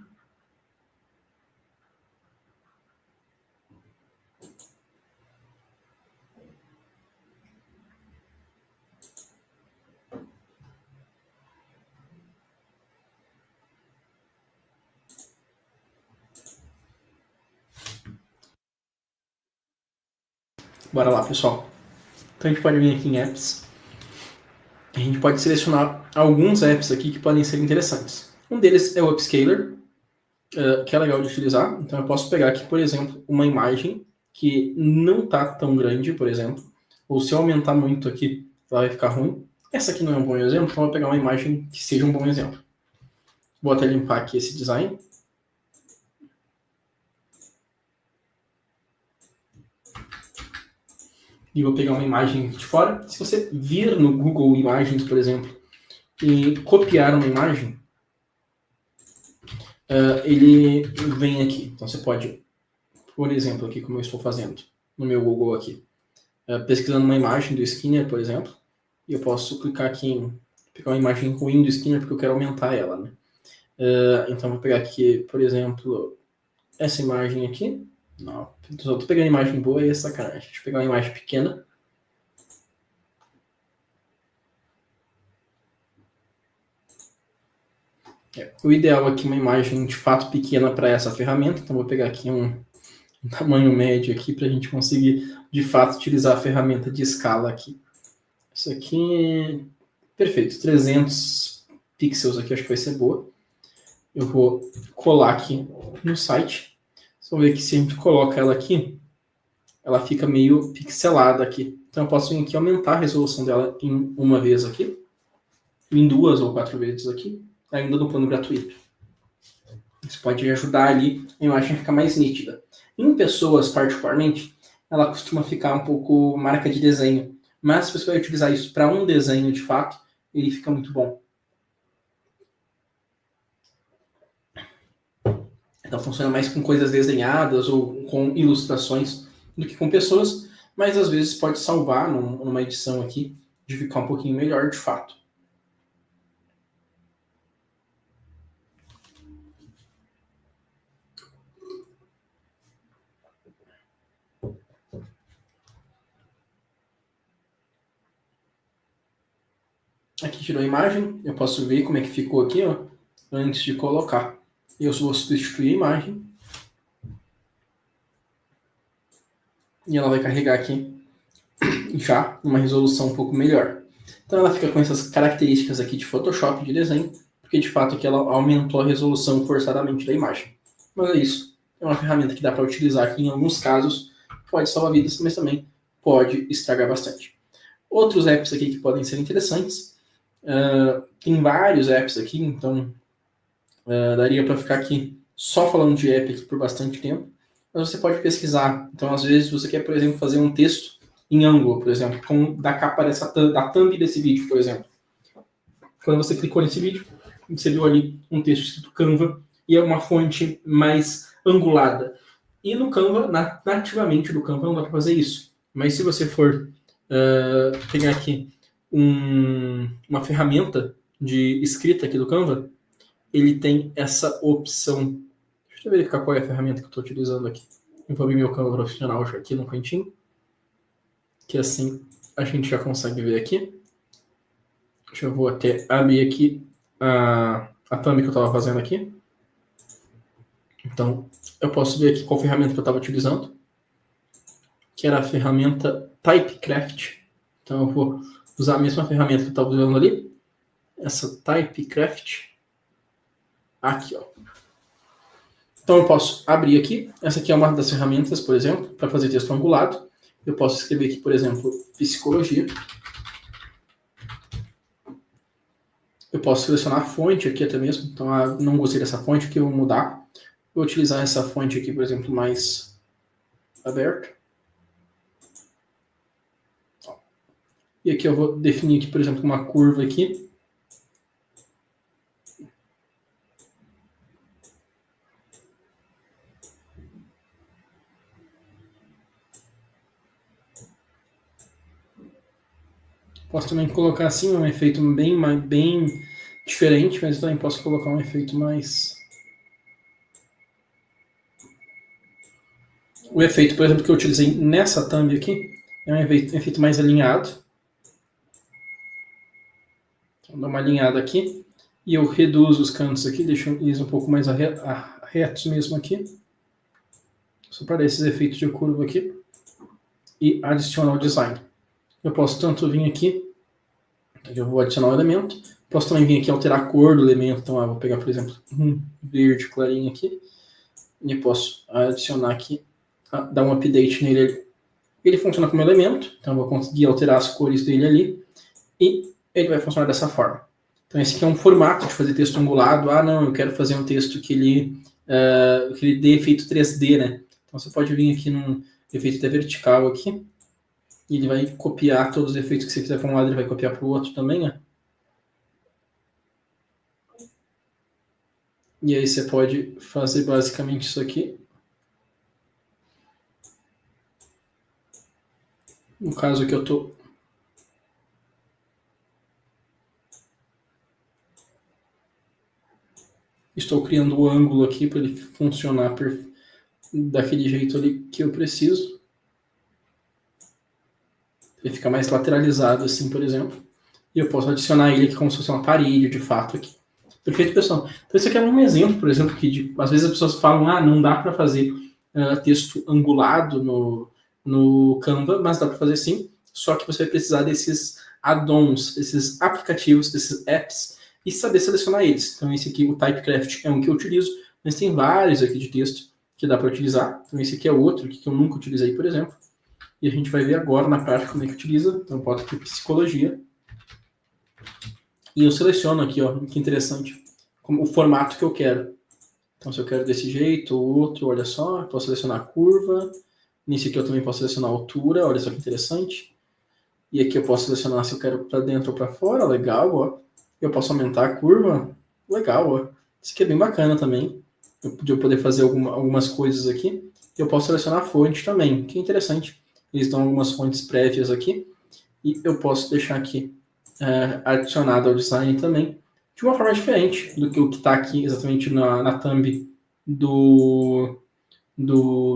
Bora lá, pessoal. Então a gente pode vir aqui em Apps. A gente pode selecionar alguns apps aqui que podem ser interessantes. Um deles é o Upscaler, que é legal de utilizar. Então eu posso pegar aqui, por exemplo, uma imagem que não está tão grande, por exemplo, ou se eu aumentar muito aqui, ela vai ficar ruim. Essa aqui não é um bom exemplo, então eu vou pegar uma imagem que seja um bom exemplo. Vou até limpar aqui esse design. E vou pegar uma imagem de fora. Se você vir no Google Imagens, por exemplo, e copiar uma imagem, ele vem aqui. Então você pode, por exemplo, aqui como eu estou fazendo no meu Google aqui, pesquisando uma imagem do Skinner, por exemplo, e eu posso clicar aqui em pegar uma imagem ruim do Skinner porque eu quero aumentar ela, né? Então vou pegar aqui, por exemplo, essa imagem aqui. Não, estou pegando imagem boa e é sacanagem. Deixa eu pegar uma imagem pequena. O ideal aqui é uma imagem de fato pequena para essa ferramenta, então vou pegar aqui um tamanho médio aqui para a gente conseguir de fato utilizar a ferramenta de escala aqui. Isso aqui, perfeito, 300 pixels aqui, acho que vai ser boa. Eu vou colar aqui no site. Vocês vão ver que se a gente coloca ela aqui, ela fica meio pixelada aqui. Então eu posso vir aqui aumentar a resolução dela em uma vez aqui, em 2 ou 4 vezes aqui, ainda no plano gratuito. Isso pode ajudar ali a imagem a ficar mais nítida. Em pessoas, particularmente, ela costuma ficar um pouco marca de desenho. Mas se você vai utilizar isso para um desenho de fato, ele fica muito bom. Então funciona mais com coisas desenhadas ou com ilustrações do que com pessoas, mas às vezes pode salvar numa edição aqui de ficar um pouquinho melhor de fato. Aqui tirou a imagem, eu posso ver como é que ficou aqui, ó, antes de colocar. Eu vou substituir a imagem. E ela vai carregar aqui já numa resolução um pouco melhor. Então ela fica com essas características aqui de Photoshop, de desenho, porque de fato aqui ela aumentou a resolução forçadamente da imagem. Mas é isso. É uma ferramenta que dá para utilizar aqui em alguns casos, pode salvar vidas, mas também pode estragar bastante. Outros apps aqui que podem ser interessantes. Tem vários apps aqui, então daria para ficar aqui só falando de app aqui por bastante tempo. Mas você pode pesquisar. Então, às vezes, você quer, por exemplo, fazer um texto em ângulo, por exemplo, da capa da thumb desse vídeo, por exemplo. Quando você clicou nesse vídeo, você viu ali um texto escrito Canva e é uma fonte mais angulada. E no Canva, nativamente do Canva, não dá para fazer isso. Mas se você for pegar aqui uma ferramenta de escrita aqui do Canva, ele tem essa opção. Deixa eu verificar qual é a ferramenta que eu estou utilizando aqui. Eu vou abrir meu Canva profissional já aqui no cantinho. Que assim a gente já consegue ver aqui. Eu vou até abrir aqui a thumb que eu estava fazendo aqui. Então, eu posso ver aqui qual ferramenta que eu estava utilizando. Que era a ferramenta Typecraft. Então, eu vou usar a mesma ferramenta que eu estava usando ali. Essa Typecraft. Aqui, ó. Então eu posso abrir aqui, essa aqui é uma das ferramentas, por exemplo, para fazer texto angulado. Eu posso escrever aqui, por exemplo, psicologia. Eu posso selecionar a fonte aqui até mesmo, então não gostei dessa fonte aqui, eu vou mudar. Vou utilizar essa fonte aqui, por exemplo, mais aberta. E aqui eu vou definir aqui, por exemplo, uma curva aqui. Posso também colocar assim um efeito bem diferente, mas eu também posso colocar um efeito mais... O efeito, por exemplo, que eu utilizei nessa thumb aqui é um efeito mais alinhado. Então, dou uma alinhada aqui e eu reduzo os cantos aqui, deixo eles um pouco mais retos mesmo aqui. Só para dar esses efeitos de curva aqui. e adicionar o design. Eu posso tanto vir aqui, eu vou adicionar o elemento, posso também vir aqui alterar a cor do elemento, então eu vou pegar, por exemplo, um verde clarinho aqui, e posso adicionar aqui, dar um update nele. Ele funciona como elemento, então eu vou conseguir alterar as cores dele ali, e ele vai funcionar dessa forma. Então esse aqui é um formato de fazer texto angulado. Ah, não, eu quero fazer um texto que ele dê efeito 3D, né? Então você pode vir aqui num efeito vertical aqui, e ele vai copiar todos os efeitos que você fizer para um lado, ele vai copiar para o outro também, né? E aí você pode fazer basicamente isso aqui. No caso aqui eu estou criando o ângulo aqui para ele funcionar daquele jeito ali que eu preciso. Ele fica mais lateralizado assim, por exemplo. E eu posso adicionar ele aqui como se fosse uma parede, de fato, aqui. Perfeito, pessoal. Então, esse aqui é um exemplo, por exemplo, que às vezes as pessoas falam, não dá para fazer texto angulado no Canva, mas dá para fazer sim, só que você vai precisar desses add-ons, desses aplicativos, desses apps, e saber selecionar eles. Então, esse aqui, o Typecraft, é um que eu utilizo, mas tem vários aqui de texto que dá para utilizar. Então, esse aqui é outro que eu nunca utilizei, por exemplo. E a gente vai ver agora na prática como é que utiliza. Então, eu boto aqui psicologia. E eu seleciono aqui, ó, que interessante, o formato que eu quero. Então, se eu quero desse jeito ou outro, olha só, eu posso selecionar a curva. Nesse aqui eu também posso selecionar a altura, olha só que interessante. E aqui eu posso selecionar se eu quero para dentro ou para fora, legal, ó. Eu posso aumentar a curva, legal, ó. Isso aqui é bem bacana também, de eu poder fazer algumas coisas aqui. Eu posso selecionar a fonte também, que é interessante. Eles dão algumas fontes prévias aqui. E eu posso deixar aqui adicionado ao design também, de uma forma diferente do que o que está aqui exatamente na thumb do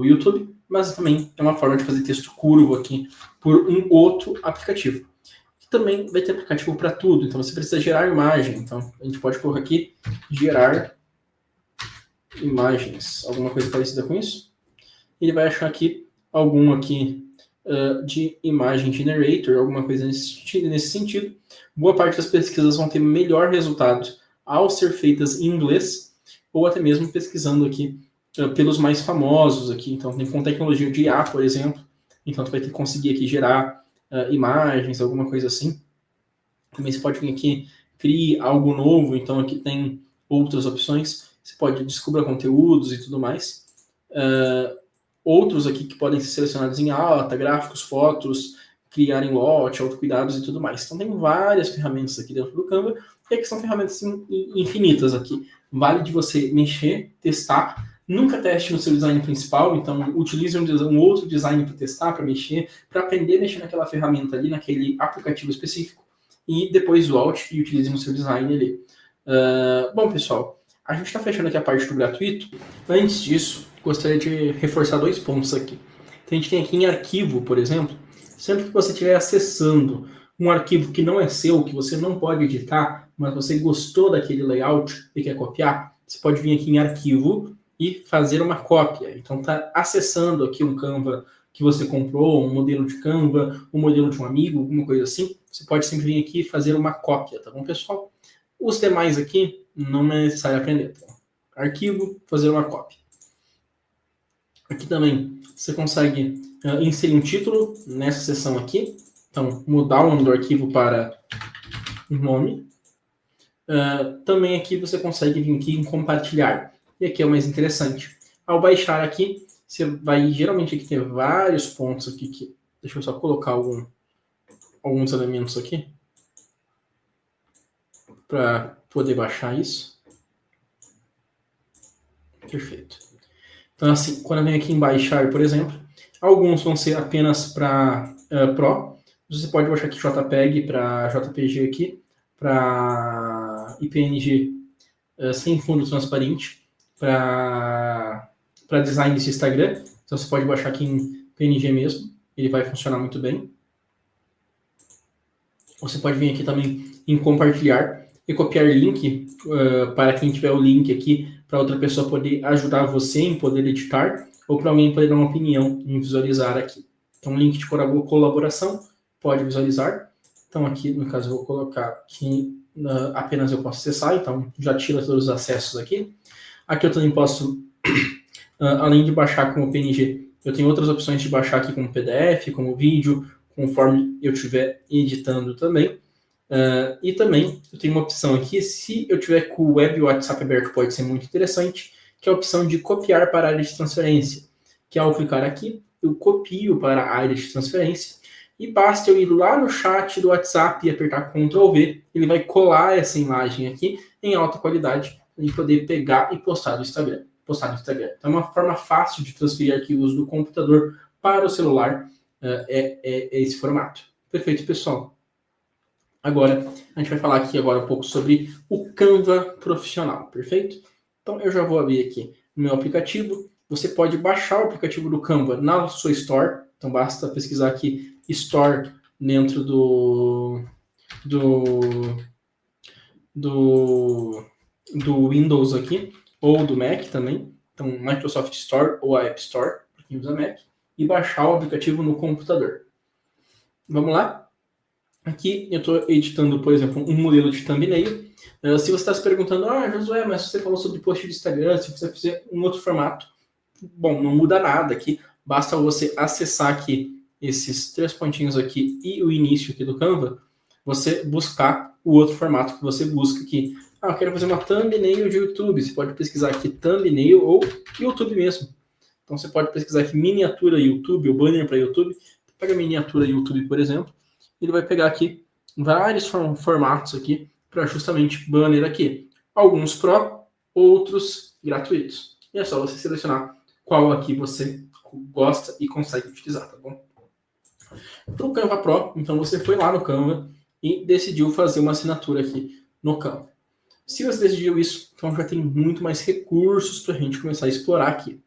YouTube, mas também é uma forma de fazer texto curvo aqui por um outro aplicativo. E também vai ter aplicativo para tudo, então você precisa gerar imagem. Então a gente pode colocar aqui gerar imagens, alguma coisa parecida com isso. Ele vai achar aqui algum aqui de imagem generator, alguma coisa nesse sentido. Boa parte das pesquisas vão ter melhor resultado ao ser feitas em inglês, ou até mesmo pesquisando aqui pelos mais famosos aqui. Então, tem com tecnologia de IA, por exemplo. Então, tu vai ter que conseguir aqui gerar imagens, alguma coisa assim. Também você pode vir aqui, crie algo novo. Então, aqui tem outras opções. Você pode descobrir conteúdos e tudo mais. Outros aqui que podem ser selecionados em alta, gráficos, fotos, criar em lote, autocuidados e tudo mais. Então, tem várias ferramentas aqui dentro do Canva. E aqui são ferramentas infinitas aqui. Vale de você mexer, testar. Nunca teste no seu design principal, então utilize um outro design para testar, para mexer, para aprender a mexer naquela ferramenta ali, naquele aplicativo específico, e depois volte e utilize no seu design ali. Bom, pessoal, a gente está fechando aqui a parte do gratuito. Antes disso, gostaria de reforçar 2 pontos aqui. Então, a gente tem aqui em arquivo, por exemplo, sempre que você estiver acessando um arquivo que não é seu, que você não pode editar, mas você gostou daquele layout e quer copiar, você pode vir aqui em arquivo e fazer uma cópia. Então, está acessando aqui um Canva que você comprou, um modelo de Canva, um modelo de um amigo, alguma coisa assim, você pode sempre vir aqui e fazer uma cópia, tá bom, pessoal? Os demais aqui, não é necessário aprender. Tá? Arquivo, fazer uma cópia. Aqui também, você consegue inserir um título nessa seção aqui. Então, mudar o nome do arquivo para nome. Também aqui você consegue vir aqui em compartilhar. E aqui é o mais interessante. Ao baixar aqui, você vai geralmente aqui ter vários pontos aqui. Deixa eu só colocar alguns elementos aqui. Para poder baixar isso. Perfeito. Então, assim, quando eu venho aqui em baixar, por exemplo, alguns vão ser apenas para Pro. Você pode baixar aqui JPEG para JPG aqui, para IPNG sem fundo transparente, para design desse Instagram. Então você pode baixar aqui em PNG mesmo, ele vai funcionar muito bem. Você pode vir aqui também em compartilhar e copiar link para quem tiver o link aqui, para outra pessoa poder ajudar você em poder editar, ou para alguém poder dar uma opinião em visualizar aqui. Então, link de colaboração, pode visualizar. Então, aqui, no caso, eu vou colocar que apenas eu posso acessar, então já tira todos os acessos aqui. Aqui eu também posso, além de baixar como PNG, eu tenho outras opções de baixar aqui como PDF, como vídeo, conforme eu estiver editando também. E também eu tenho uma opção aqui, se eu tiver com o web e o WhatsApp aberto, pode ser muito interessante, que é a opção de copiar para a área de transferência, que ao clicar aqui, eu copio para a área de transferência, e basta eu ir lá no chat do WhatsApp e apertar Ctrl V, ele vai colar essa imagem aqui em alta qualidade, para poder pegar e postar no Instagram. Então é uma forma fácil de transferir arquivos do computador para o celular, é esse formato. Perfeito, pessoal. Agora, a gente vai falar aqui agora um pouco sobre o Canva profissional, perfeito? Então, eu já vou abrir aqui no meu aplicativo. Você pode baixar o aplicativo do Canva na sua Store. Então, basta pesquisar aqui Store dentro do Windows aqui, ou do Mac também. Então, Microsoft Store ou a App Store, para quem usa Mac, e baixar o aplicativo no computador. Vamos lá? Aqui eu estou editando, por exemplo, um modelo de thumbnail. Se você está se perguntando, Josué, mas você falou sobre post de Instagram, se você fizer um outro formato, bom, não muda nada aqui. Basta você acessar aqui esses 3 pontinhos aqui e o início aqui do Canva, você buscar o outro formato que você busca aqui. Eu quero fazer uma thumbnail de YouTube. Você pode pesquisar aqui thumbnail ou YouTube mesmo. Então você pode pesquisar aqui miniatura YouTube ou banner para YouTube. Pega miniatura YouTube, por exemplo. Ele vai pegar aqui vários formatos aqui para justamente banner aqui. Alguns Pro, outros gratuitos. E é só você selecionar qual aqui você gosta e consegue utilizar, tá bom? Para o Canva Pro, então você foi lá no Canva e decidiu fazer uma assinatura aqui no Canva. Se você decidiu isso, então já tem muito mais recursos para a gente começar a explorar aqui.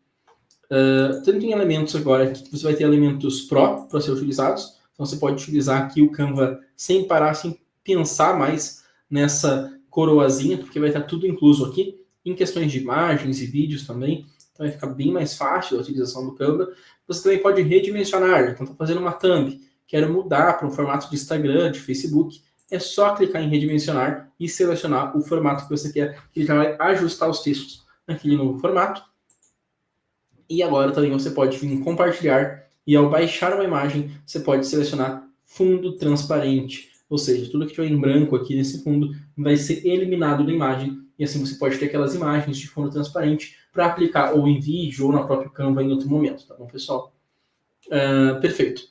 Tanto em elementos agora, que você vai ter elementos Pro para ser utilizados. Então você pode utilizar aqui o Canva sem parar, sem pensar mais nessa coroazinha, porque vai estar tudo incluso aqui, em questões de imagens e vídeos também. Então vai ficar bem mais fácil a utilização do Canva. Você também pode redimensionar, então está fazendo uma thumb, quero mudar para um formato de Instagram, de Facebook, é só clicar em redimensionar e selecionar o formato que você quer, que ele já vai ajustar os textos naquele novo formato. E agora também você pode vir compartilhar, e ao baixar uma imagem, você pode selecionar fundo transparente, ou seja, tudo que tiver em branco aqui nesse fundo vai ser eliminado da imagem, e assim você pode ter aquelas imagens de fundo transparente para aplicar ou em vídeo ou na própria Canva em outro momento, tá bom, pessoal? Perfeito.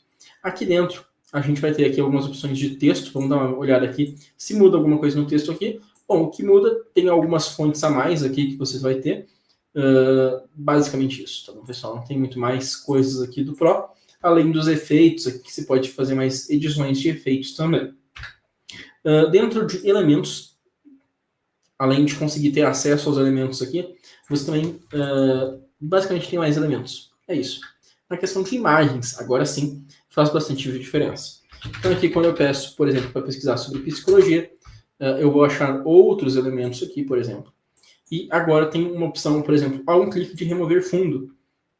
Aqui dentro, a gente vai ter aqui algumas opções de texto, vamos dar uma olhada aqui, se muda alguma coisa no texto aqui. Bom, o que muda, tem algumas fontes a mais aqui que vocês vão ter, basicamente isso, tá bom, pessoal? Não tem muito mais coisas aqui do Pro, além dos efeitos, aqui você pode fazer mais edições de efeitos também. Dentro de elementos, além de conseguir ter acesso aos elementos aqui, você também basicamente tem mais elementos. É isso. Na questão de imagens, agora sim, faz bastante diferença. Então aqui quando eu peço, por exemplo, para pesquisar sobre psicologia, eu vou achar outros elementos aqui, por exemplo. E agora tem uma opção, por exemplo, há um clique de remover fundo.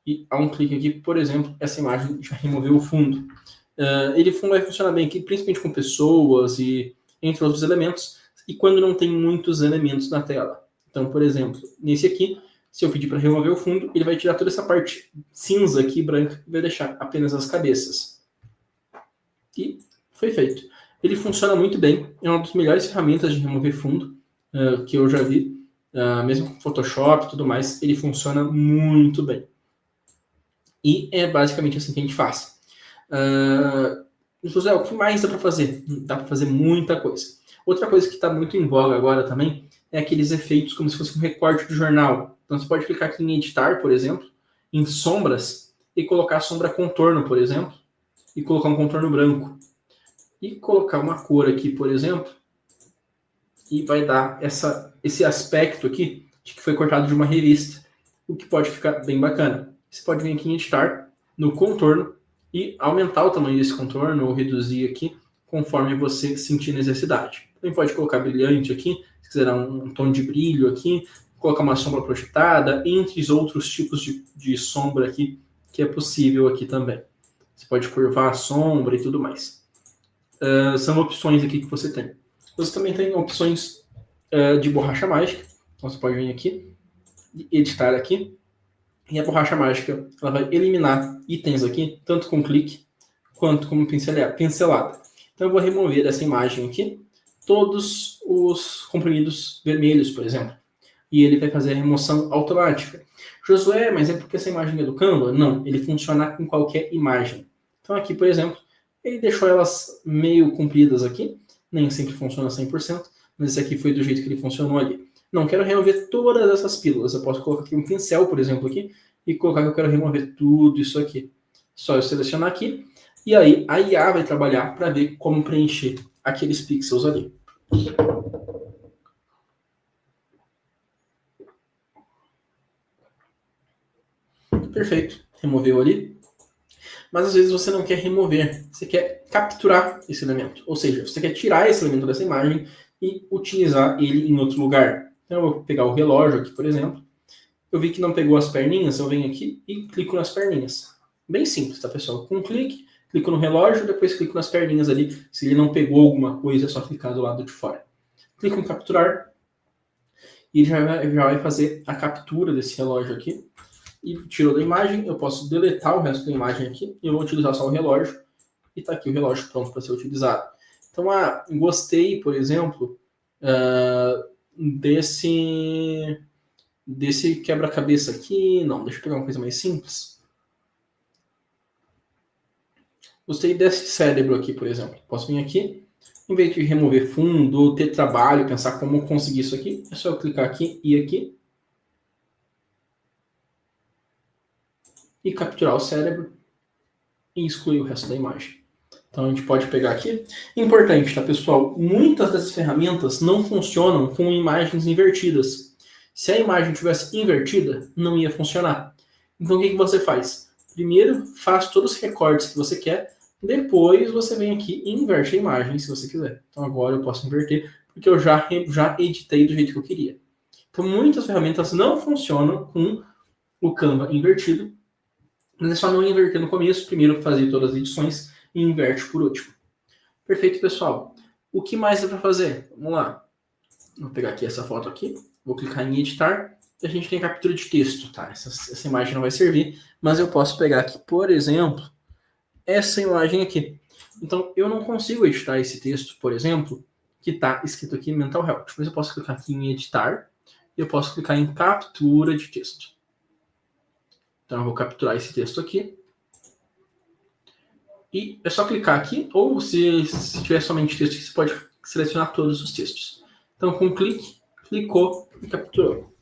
E há um clique aqui, por exemplo, essa imagem já removeu o fundo. Ele vai funcionar bem aqui, principalmente com pessoas e entre outros elementos, e quando não tem muitos elementos na tela. Então, por exemplo, nesse aqui, se eu pedir para remover o fundo, ele vai tirar toda essa parte cinza aqui, branca, e vai deixar apenas as cabeças. E foi feito. Ele funciona muito bem, é uma das melhores ferramentas de remover fundo que eu já vi. Mesmo com Photoshop e tudo mais, ele funciona muito bem. E é basicamente assim que a gente faz. José, o que mais dá para fazer? Dá para fazer muita coisa. Outra coisa que está muito em voga agora também é aqueles efeitos como se fosse um recorte de jornal. Então você pode clicar aqui em editar, por exemplo, em sombras, e colocar a sombra contorno, por exemplo, e colocar um contorno branco. E colocar uma cor aqui, por exemplo, e vai dar esse aspecto aqui de que foi cortado de uma revista, o que pode ficar bem bacana. Você pode vir aqui em editar, no contorno, e aumentar o tamanho desse contorno, ou reduzir aqui, conforme você sentir necessidade. Também pode colocar brilhante aqui, se quiser dar um tom de brilho aqui, colocar uma sombra projetada, entre os outros tipos de sombra aqui, que é possível aqui também. Você pode curvar a sombra e tudo mais. São opções aqui que você tem. Você também tem opções de borracha mágica. Então você pode vir aqui, editar aqui, e a borracha mágica ela vai eliminar itens aqui, tanto com clique quanto com pincelada. Então eu vou remover essa imagem aqui, todos os comprimidos vermelhos, por exemplo. E ele vai fazer a remoção automática. Josué, mas é porque essa imagem é do Canva? Não, ele funciona com qualquer imagem. Então aqui, por exemplo, ele deixou elas meio compridas aqui, nem sempre funciona 100%, mas esse aqui foi do jeito que ele funcionou ali. Não quero remover todas essas pílulas, eu posso colocar aqui um pincel, por exemplo, aqui, e colocar que eu quero remover tudo isso aqui. Só eu selecionar aqui, e aí a IA vai trabalhar para ver como preencher aqueles pixels ali. Perfeito, removeu ali. Mas às vezes você não quer remover, você quer capturar esse elemento. Ou seja, você quer tirar esse elemento dessa imagem e utilizar ele em outro lugar. Então eu vou pegar o relógio aqui, por exemplo. Eu vi que não pegou as perninhas, eu venho aqui e clico nas perninhas. Bem simples, tá, pessoal? Com um clique, clico no relógio, depois clico nas perninhas ali. Se ele não pegou alguma coisa, é só clicar do lado de fora. Clico em capturar e já vai fazer a captura desse relógio aqui. E tirou da imagem, eu posso deletar o resto da imagem aqui e eu vou utilizar só o relógio. E está aqui o relógio pronto para ser utilizado. Então, gostei, por exemplo, desse quebra-cabeça aqui. Não, deixa eu pegar uma coisa mais simples. Gostei desse cérebro aqui, por exemplo. Posso vir aqui, em vez de remover fundo, ter trabalho, pensar como conseguir isso aqui, é só eu clicar aqui e aqui. E capturar o cérebro e excluir o resto da imagem. Então a gente pode pegar aqui. Importante, tá, pessoal? Muitas dessas ferramentas não funcionam com imagens invertidas. Se a imagem tivesse invertida, não ia funcionar. Então o que você faz? Primeiro, faz todos os recortes que você quer. Depois você vem aqui e inverte a imagem, se você quiser. Então agora eu posso inverter, porque eu já editei do jeito que eu queria. Então muitas ferramentas não funcionam com o Canva invertido. Mas é só não inverter no começo, primeiro fazer todas as edições e inverte por último. Perfeito, pessoal. O que mais dá para fazer? Vamos lá. Vou pegar aqui essa foto aqui, vou clicar em editar, e a gente tem captura de texto, tá? Essa imagem não vai servir, mas eu posso pegar aqui, por exemplo, essa imagem aqui. Então, eu não consigo editar esse texto, por exemplo, que está escrito aqui Mental Health, mas eu posso clicar aqui em editar, e eu posso clicar em captura de texto. Então, eu vou capturar esse texto aqui. E é só clicar aqui, ou se tiver somente texto, você pode selecionar todos os textos. Então, com um clique, clicou e capturou.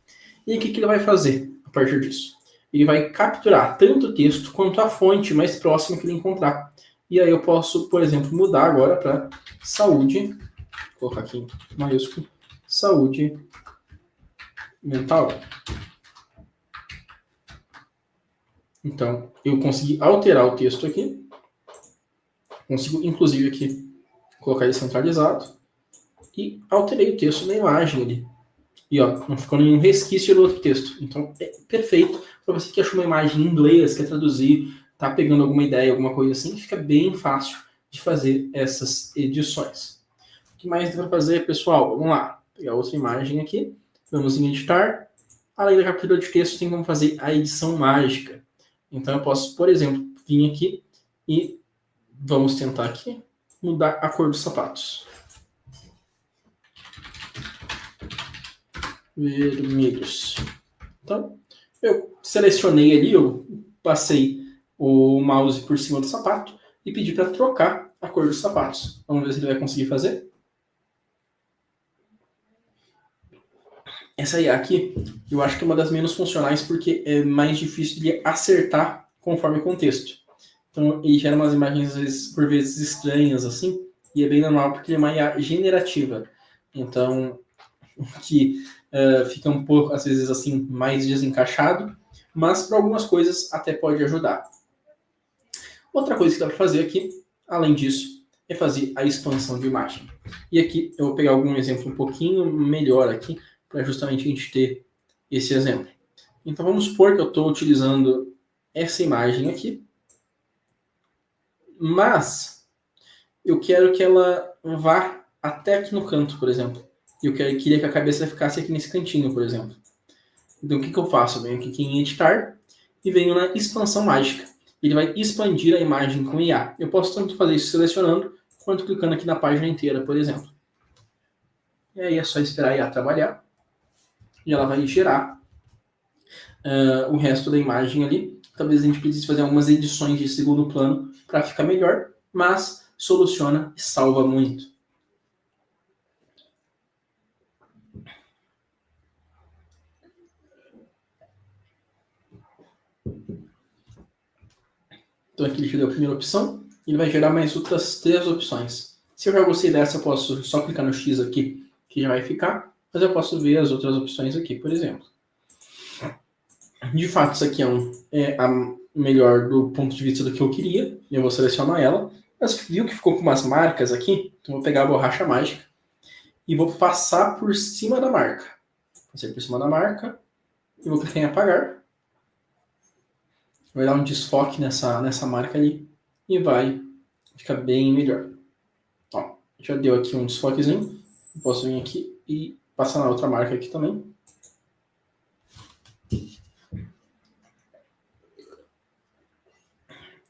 E o que ele vai fazer a partir disso? Ele vai capturar tanto o texto quanto a fonte mais próxima que ele encontrar. E aí eu posso, por exemplo, mudar agora para saúde, vou colocar aqui em maiúsculo, saúde mental. Então, eu consegui alterar o texto aqui. Consigo, inclusive, aqui colocar ele centralizado. E alterei o texto na imagem ali. E ó, não ficou nenhum resquício do outro texto. Então, é perfeito para você que achou uma imagem em inglês, quer traduzir, tá pegando alguma ideia, alguma coisa assim, fica bem fácil de fazer essas edições. O que mais dá para fazer, pessoal? Vamos lá. Pegar outra imagem aqui. Vamos em editar. Além da captura de texto, tem como fazer a edição mágica. Então, eu posso, por exemplo, vir aqui e vamos tentar aqui mudar a cor dos sapatos. Vermelhos. Então, eu selecionei ali, eu passei o mouse por cima do sapato e pedi para trocar a cor dos sapatos. Vamos ver se ele vai conseguir fazer. Essa IA aqui, eu acho que é uma das menos funcionais porque é mais difícil de acertar conforme o contexto. Então, ele gera umas imagens, às vezes, por vezes estranhas, assim, e é bem normal porque ele é uma IA generativa. Então, que fica um pouco, às vezes, assim, mais desencaixado, mas para algumas coisas até pode ajudar. Outra coisa que dá para fazer aqui, além disso, é fazer a expansão de imagem. E aqui eu vou pegar algum exemplo um pouquinho melhor aqui, para justamente a gente ter esse exemplo. Então vamos supor que eu estou utilizando essa imagem aqui, Mas eu quero que ela vá até aqui no canto, por exemplo. Queria que a cabeça ficasse aqui nesse cantinho, por exemplo. Então o que eu faço? Eu venho aqui em editar e venho na expansão mágica. Ele vai expandir a imagem com IA. Eu posso tanto fazer isso selecionando, quanto clicando aqui na página inteira, por exemplo. E aí é só esperar a IA trabalhar. E ela vai gerar o resto da imagem ali. Talvez a gente precise fazer algumas edições de segundo plano para ficar melhor, mas soluciona e salva muito. Então aqui ele já deu a primeira opção, ele vai gerar mais outras 3 opções. Se eu já gostei dessa, eu posso só clicar no X aqui, que já vai ficar, mas eu posso ver as outras opções aqui, por exemplo. De fato, isso aqui é a melhor do ponto de vista do que eu queria, eu vou selecionar ela, mas viu que ficou com umas marcas aqui? Então eu vou pegar a borracha mágica e vou passar por cima da marca. Passei por cima da marca e vou clicar em apagar. Vai dar um desfoque nessa marca ali e vai ficar bem melhor. Ó, já deu aqui um desfoquezinho. Eu posso vir aqui e passar na outra marca aqui também.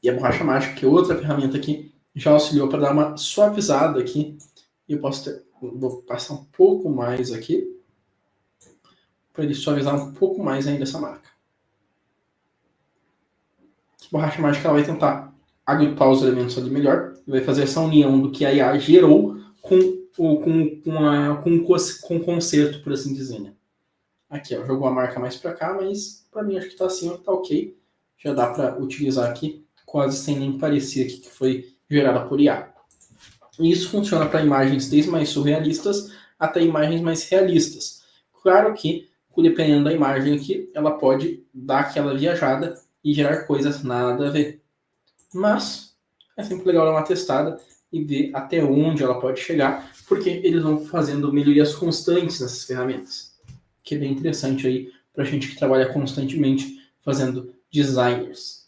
E a borracha mágica, que é outra ferramenta aqui, já auxiliou para dar uma suavizada aqui. E eu vou passar um pouco mais aqui para ele suavizar um pouco mais ainda essa marca. A borracha mágica ela vai tentar agrupar os elementos ali melhor e vai fazer essa união do que a IA gerou com o conserto, por assim dizer. Né? Aqui, ó, jogou a marca mais para cá, mas para mim acho que está assim, está ok. Já dá para utilizar aqui quase sem nem parecer que foi gerada por IA. E isso funciona para imagens desde mais surrealistas até imagens mais realistas. Claro que, dependendo da imagem aqui, ela pode dar aquela viajada e gerar coisas nada a ver. Mas é sempre legal dar uma testada e ver até onde ela pode chegar, porque eles vão fazendo melhorias constantes nessas ferramentas. Que é bem interessante aí para a gente que trabalha constantemente fazendo designers.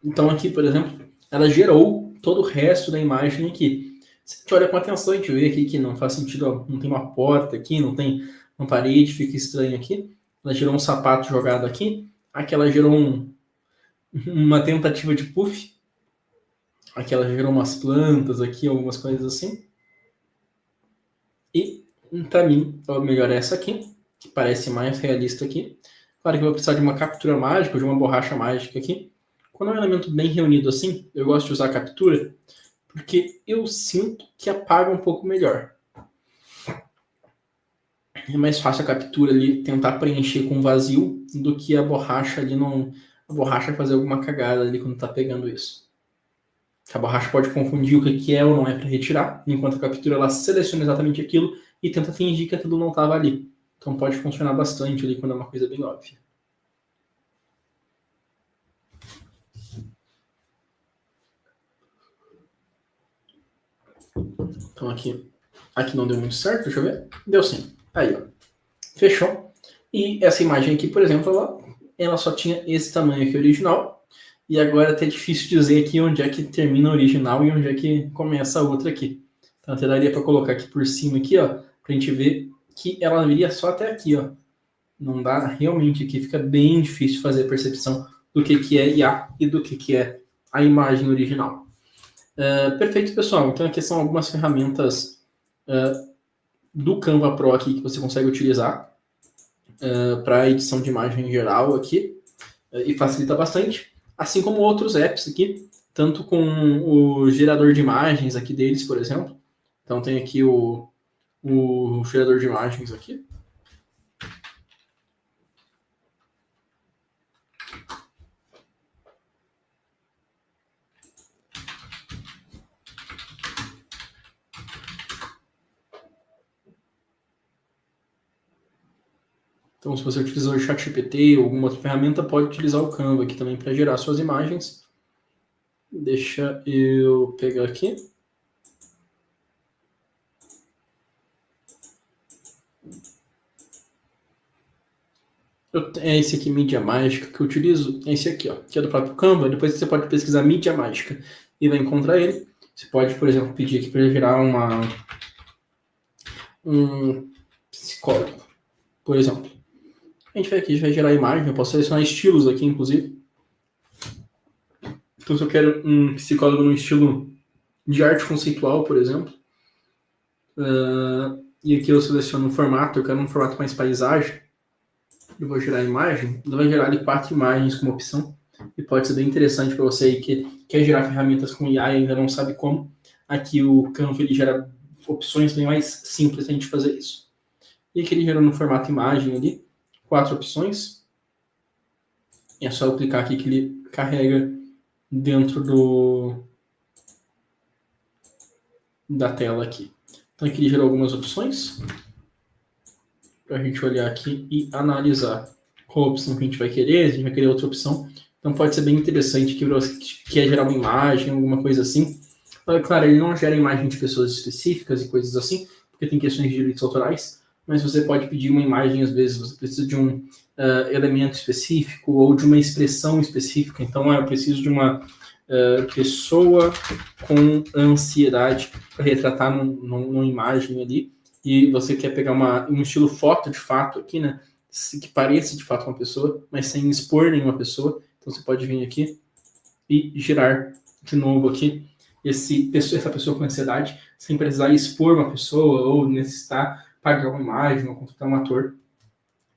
Então aqui, por exemplo, ela gerou todo o resto da imagem aqui. Se a gente olha com atenção, a gente vê aqui que não faz sentido, ó, não tem uma porta aqui, não tem uma parede, fica estranho aqui. Ela gerou um sapato jogado aqui. Aqui ela gerou uma tentativa de puff. Aqui ela gerou umas plantas aqui, algumas coisas assim. E, para mim, o melhor é essa aqui, que parece mais realista aqui. Claro que eu vou precisar de uma captura mágica, ou de uma borracha mágica aqui. Quando é um elemento bem reunido assim, eu gosto de usar a captura, porque eu sinto que apaga um pouco melhor. É mais fácil a captura ali tentar preencher com vazio do que a borracha ali não. A borracha fazer alguma cagada ali quando tá pegando isso. A borracha pode confundir o que é ou não é para retirar, enquanto a captura ela seleciona exatamente aquilo e tenta fingir que aquilo não estava ali. Então pode funcionar bastante ali quando é uma coisa bem óbvia. Então aqui não deu muito certo, deixa eu ver. Deu sim. Aí, ó. Fechou. E essa imagem aqui, por exemplo, ela só tinha esse tamanho aqui original. E agora até é difícil dizer aqui onde é que termina a original e onde é que começa a outra aqui. Então até daria para colocar aqui por cima aqui, ó, pra gente ver que ela viria só até aqui, ó. Não dá, realmente aqui fica bem difícil fazer a percepção do que é IA e do que é a imagem original. Perfeito, pessoal. Então aqui são algumas ferramentas do Canva Pro aqui que você consegue utilizar para edição de imagem em geral aqui e facilita bastante, assim como outros apps aqui, tanto com o gerador de imagens aqui deles, por exemplo. Então tem aqui o gerador de imagens aqui. Então, se você utilizar o ChatGPT ou alguma outra ferramenta, pode utilizar o Canva aqui também para gerar suas imagens. Deixa eu pegar aqui. É esse aqui, mídia mágica, que eu utilizo. É esse aqui, ó, que é do próprio Canva. Depois você pode pesquisar mídia mágica e vai encontrar ele. Você pode, por exemplo, pedir aqui para ele gerar um psicólogo, por exemplo. A gente vai aqui, vai gerar imagem. Eu posso selecionar estilos aqui, inclusive. Então, se eu quero um psicólogo no estilo de arte conceitual, por exemplo, e aqui eu seleciono um formato, eu quero um formato mais paisagem, eu vou gerar imagem, ele vai gerar ali 4 imagens como opção, e pode ser bem interessante para você aí que quer gerar ferramentas com IA e ainda não sabe como. Aqui o Canva ele gera opções bem mais simples a gente fazer isso. E aqui ele gerou no formato imagem ali, 4 opções. E é só eu clicar aqui que ele carrega dentro da tela aqui. Então aqui ele gerou algumas opções para a gente olhar aqui e analisar qual opção que a gente vai querer, a gente vai querer outra opção. Então pode ser bem interessante que você quer gerar uma imagem, alguma coisa assim. Claro, ele não gera imagem de pessoas específicas e coisas assim, porque tem questões de direitos autorais, mas você pode pedir uma imagem, às vezes você precisa de um elemento específico ou de uma expressão específica. Então eu preciso de uma pessoa com ansiedade para retratar numa imagem ali, e você quer pegar um estilo foto de fato aqui, né? Que pareça de fato uma pessoa, mas sem expor nenhuma pessoa. Então você pode vir aqui e gerar de novo aqui essa pessoa com ansiedade, sem precisar expor uma pessoa ou necessitar pagar uma imagem ou contratar um ator,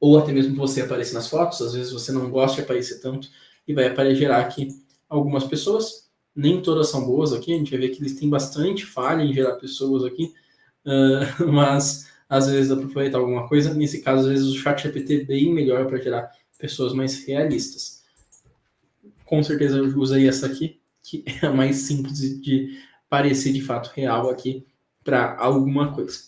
ou até mesmo você aparecer nas fotos. Às vezes você não gosta de aparecer tanto e vai gerar aqui algumas pessoas. Nem todas são boas aqui, a gente vai ver que eles têm bastante falha em gerar pessoas aqui, mas às vezes dá para aproveitar alguma coisa. Nesse caso, às vezes o ChatGPT é bem melhor para gerar pessoas mais realistas. Com certeza eu usei essa aqui, que é a mais simples de parecer de fato real aqui para alguma coisa.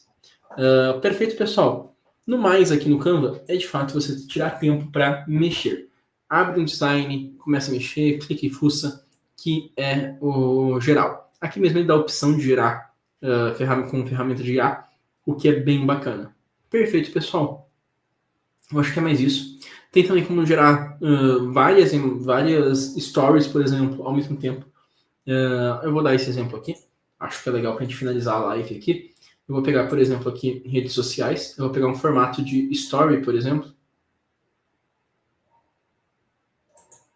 Perfeito, pessoal. No mais, aqui no Canva, é de fato você tirar tempo para mexer. Abre um design, começa a mexer, clica e fuça, que é o geral. Aqui mesmo ele dá a opção de gerar com ferramenta de IA, o que é bem bacana. Perfeito, pessoal. Eu acho que é mais isso. Tem também como gerar várias stories, por exemplo, ao mesmo tempo. Eu vou dar esse exemplo aqui. Acho que é legal para a gente finalizar a live aqui. Eu vou pegar, por exemplo, aqui em redes sociais. Eu vou pegar um formato de story, por exemplo.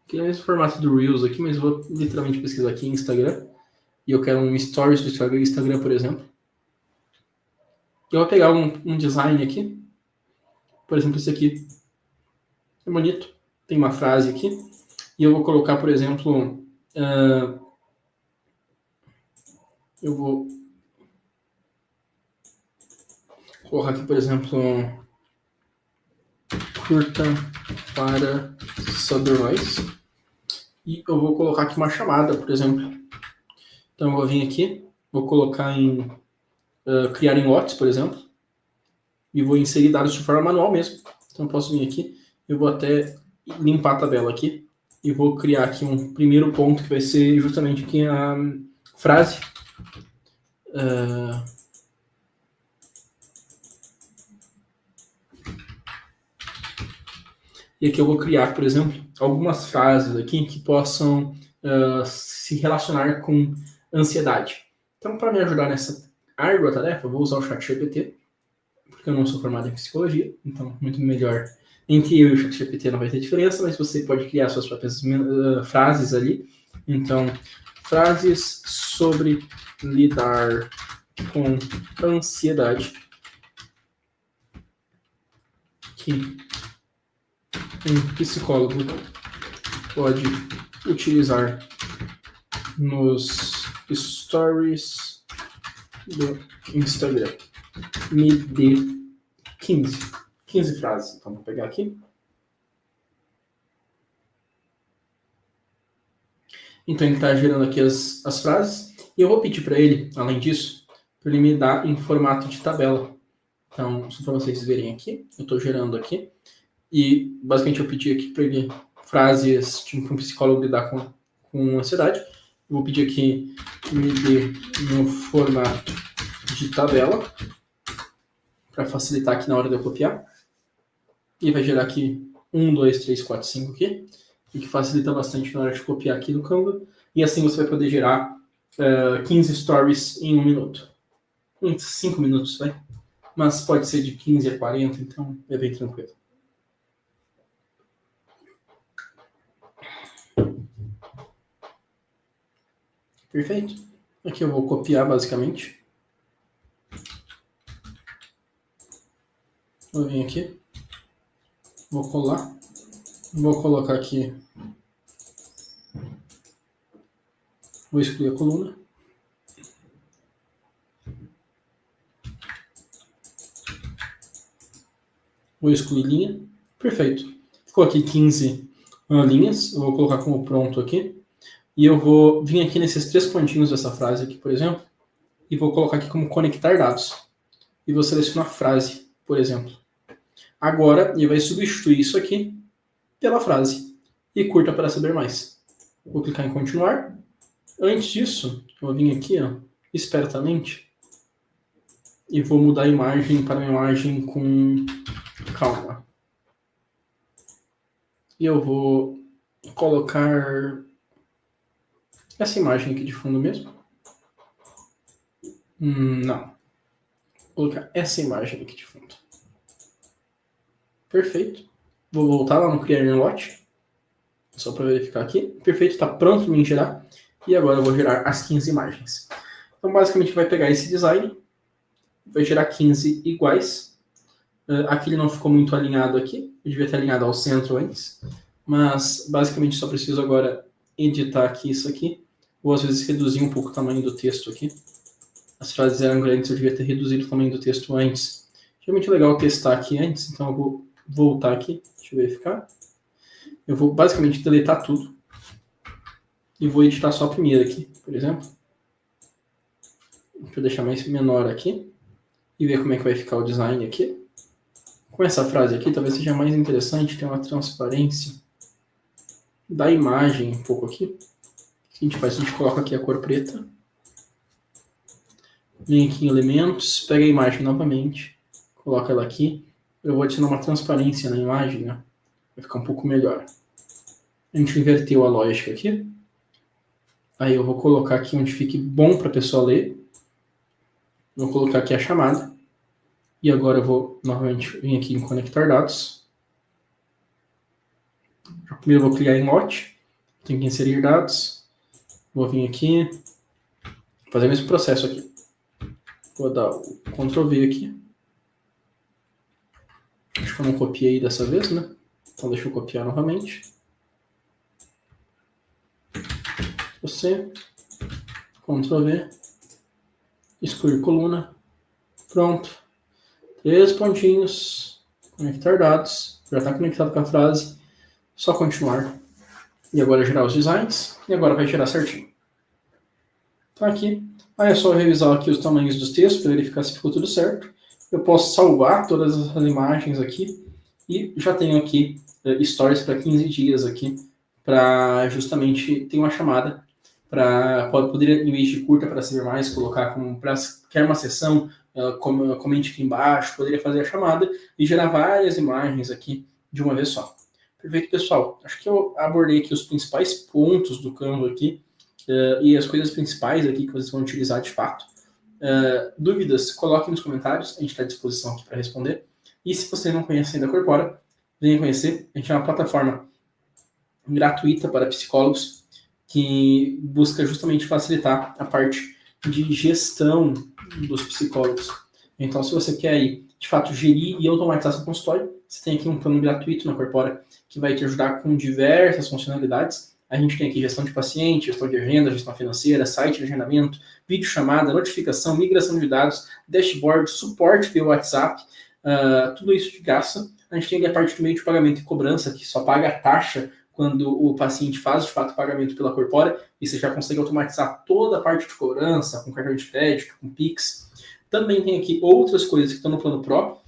Que é esse formato do Reels aqui, mas eu vou literalmente pesquisar aqui em Instagram. E eu quero um stories do Instagram, por exemplo. Eu vou pegar um design aqui. Por exemplo, esse aqui. É bonito. Tem uma frase aqui. E eu vou colocar, por exemplo... eu vou colocar aqui, por exemplo... curta para Sotheby's. E eu vou colocar aqui uma chamada, por exemplo. Então eu vou vir aqui, vou colocar em criar em lotes, por exemplo, e vou inserir dados de forma manual mesmo. Então eu posso vir aqui, eu vou até limpar a tabela aqui e vou criar aqui um primeiro ponto que vai ser justamente aqui a frase. E aqui eu vou criar, por exemplo, algumas frases aqui que possam se relacionar com ansiedade. Então, para me ajudar nessa árdua tarefa, eu vou usar o ChatGPT, porque eu não sou formado em psicologia, então muito melhor. Entre eu e o ChatGPT não vai ter diferença, mas você pode criar suas próprias frases ali. Então, frases sobre lidar com ansiedade que um psicólogo pode utilizar nos stories do Instagram. Me dê 15 frases. Então, vou pegar aqui. Então, ele está gerando aqui as frases. E eu vou pedir para ele, além disso, para ele me dar em formato de tabela. Então, só para vocês verem aqui, eu estou gerando aqui. E, basicamente, eu pedi aqui para ele frases tipo, para um psicólogo lidar com ansiedade. Eu vou pedir aqui que me dê no formato de tabela, para facilitar aqui na hora de eu copiar. E vai gerar aqui 1, 2, 3, 4, 5 aqui, e que facilita bastante na hora de copiar aqui no Canva. E assim você vai poder gerar 15 stories em 1 minuto. Em 5 minutos, vai. Mas pode ser de 15 a 40, então é bem tranquilo. Perfeito. Aqui eu vou copiar basicamente. Vou vir aqui. Vou colar. Vou colocar aqui. Vou excluir a coluna. Vou excluir linha. Perfeito. Ficou aqui 15 linhas. Eu vou colocar como pronto aqui. E eu vou vir aqui nesses 3 pontinhos dessa frase aqui, por exemplo. E vou colocar aqui como conectar dados. E vou selecionar a frase, por exemplo. Agora, ele vai substituir isso aqui pela frase. E curta para saber mais. Vou clicar em continuar. Antes disso, eu vou vir aqui, ó, espertamente, e vou mudar a imagem para uma imagem com calma. E eu vou colocar essa imagem aqui de fundo mesmo. Não. Vou colocar essa imagem aqui de fundo. Perfeito. Vou voltar lá no Create Lot. Só para verificar aqui. Perfeito, está pronto para mim gerar. E agora eu vou gerar as 15 imagens. Então, basicamente, vai pegar esse design. Vai gerar 15 iguais. Aqui ele não ficou muito alinhado aqui. Eu devia ter alinhado ao centro antes. Mas, basicamente, só preciso agora editar aqui isso aqui. Ou, às vezes, reduzir um pouco o tamanho do texto aqui. As frases eram grandes, eu devia ter reduzido o tamanho do texto antes. Realmente é legal testar aqui antes. Então, eu vou voltar aqui. Deixa eu verificar. Eu vou, basicamente, deletar tudo. E vou editar só a primeira aqui, por exemplo. Deixa eu deixar mais menor aqui. E ver como é que vai ficar o design aqui. Com essa frase aqui, talvez seja mais interessante ter uma transparência da imagem um pouco aqui. O que a gente faz? A gente coloca aqui a cor preta. Vem aqui em elementos, pega a imagem novamente. Coloca ela aqui. Eu vou adicionar uma transparência na imagem, né? Vai ficar um pouco melhor. A gente inverteu a lógica aqui. Aí eu vou colocar aqui onde fique bom para a pessoa ler. Vou colocar aqui a chamada. E agora eu vou novamente vir aqui em conectar dados. Primeiro eu vou clicar em Lot. Tenho que inserir dados. Vou vir aqui. Fazer o mesmo processo aqui. Vou dar o Ctrl V aqui. Acho que eu não copiei dessa vez, né? Então deixa eu copiar novamente. Você. Ctrl V. Excluir coluna. Pronto. 3 pontinhos. Conectar dados. Já está conectado com a frase. Só continuar. E agora gerar os designs. E agora vai gerar certinho. Tá aqui. Aí é só revisar aqui os tamanhos dos textos para verificar se ficou tudo certo. Eu posso salvar todas as imagens aqui. E já tenho aqui stories para 15 dias aqui. Para justamente ter uma chamada. Para poder, em vez de curta para saber mais, colocar como para quer uma sessão. Comente aqui embaixo, poderia fazer a chamada e gerar várias imagens aqui de uma vez só. Perfeito, pessoal. Acho que eu abordei aqui os principais pontos do Canva aqui e as coisas principais aqui que vocês vão utilizar de fato. Dúvidas, coloquem nos comentários, a gente está à disposição aqui para responder. E se você não conhece ainda a Corpora, venha conhecer. A gente é uma plataforma gratuita para psicólogos que busca justamente facilitar a parte de gestão dos psicólogos. Então, se você quer aí, de fato, gerir e automatizar seu consultório, você tem aqui um plano gratuito na Corpora que vai te ajudar com diversas funcionalidades. A gente tem aqui gestão de paciente, gestão de agenda, gestão financeira, site de agendamento, videochamada, notificação, migração de dados, dashboard, suporte pelo WhatsApp, tudo isso de graça. A gente tem aqui a parte do meio de pagamento e cobrança, que só paga a taxa quando o paciente faz, de fato, o pagamento pela Corpora, e você já consegue automatizar toda a parte de cobrança, com cartão de crédito, com Pix. Também tem aqui outras coisas que estão no plano Pro,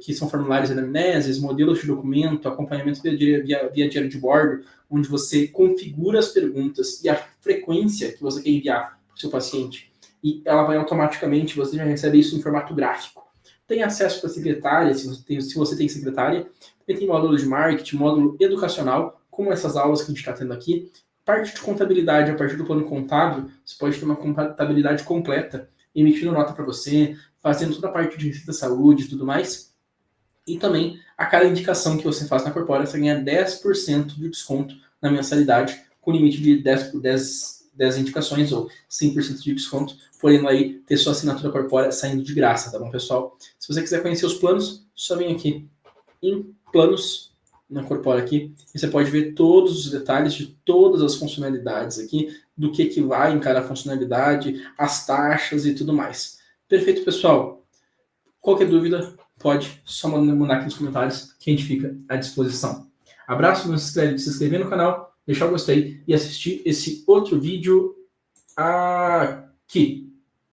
que são formulários de anamneses, modelos de documento, acompanhamento via diário de bordo, onde você configura as perguntas e a frequência que você quer enviar para o seu paciente. E ela vai automaticamente, você já recebe isso em formato gráfico. tem acesso para secretária, se você tem secretária. Também tem módulo de marketing, módulo educacional, como essas aulas que a gente está tendo aqui. Parte de contabilidade, a partir do plano contábil, você pode ter uma contabilidade completa, emitindo nota para você, fazendo toda a parte de receita da saúde e tudo mais. E também, a cada indicação que você faz na Corpora, você ganha 10% de desconto na mensalidade, com limite de 10 indicações ou 100% de desconto, podendo aí ter sua assinatura Corpora saindo de graça, tá bom, pessoal? Se você quiser conhecer os planos, só vem aqui em planos na Corpora aqui, e você pode ver todos os detalhes de todas as funcionalidades aqui, do que vai em cada funcionalidade, as taxas e tudo mais. Perfeito, pessoal? Qualquer dúvida, pode só mandar aqui nos comentários que a gente fica à disposição. Abraço, não se esquece de se inscrever no canal, deixar o gostei e assistir esse outro vídeo aqui.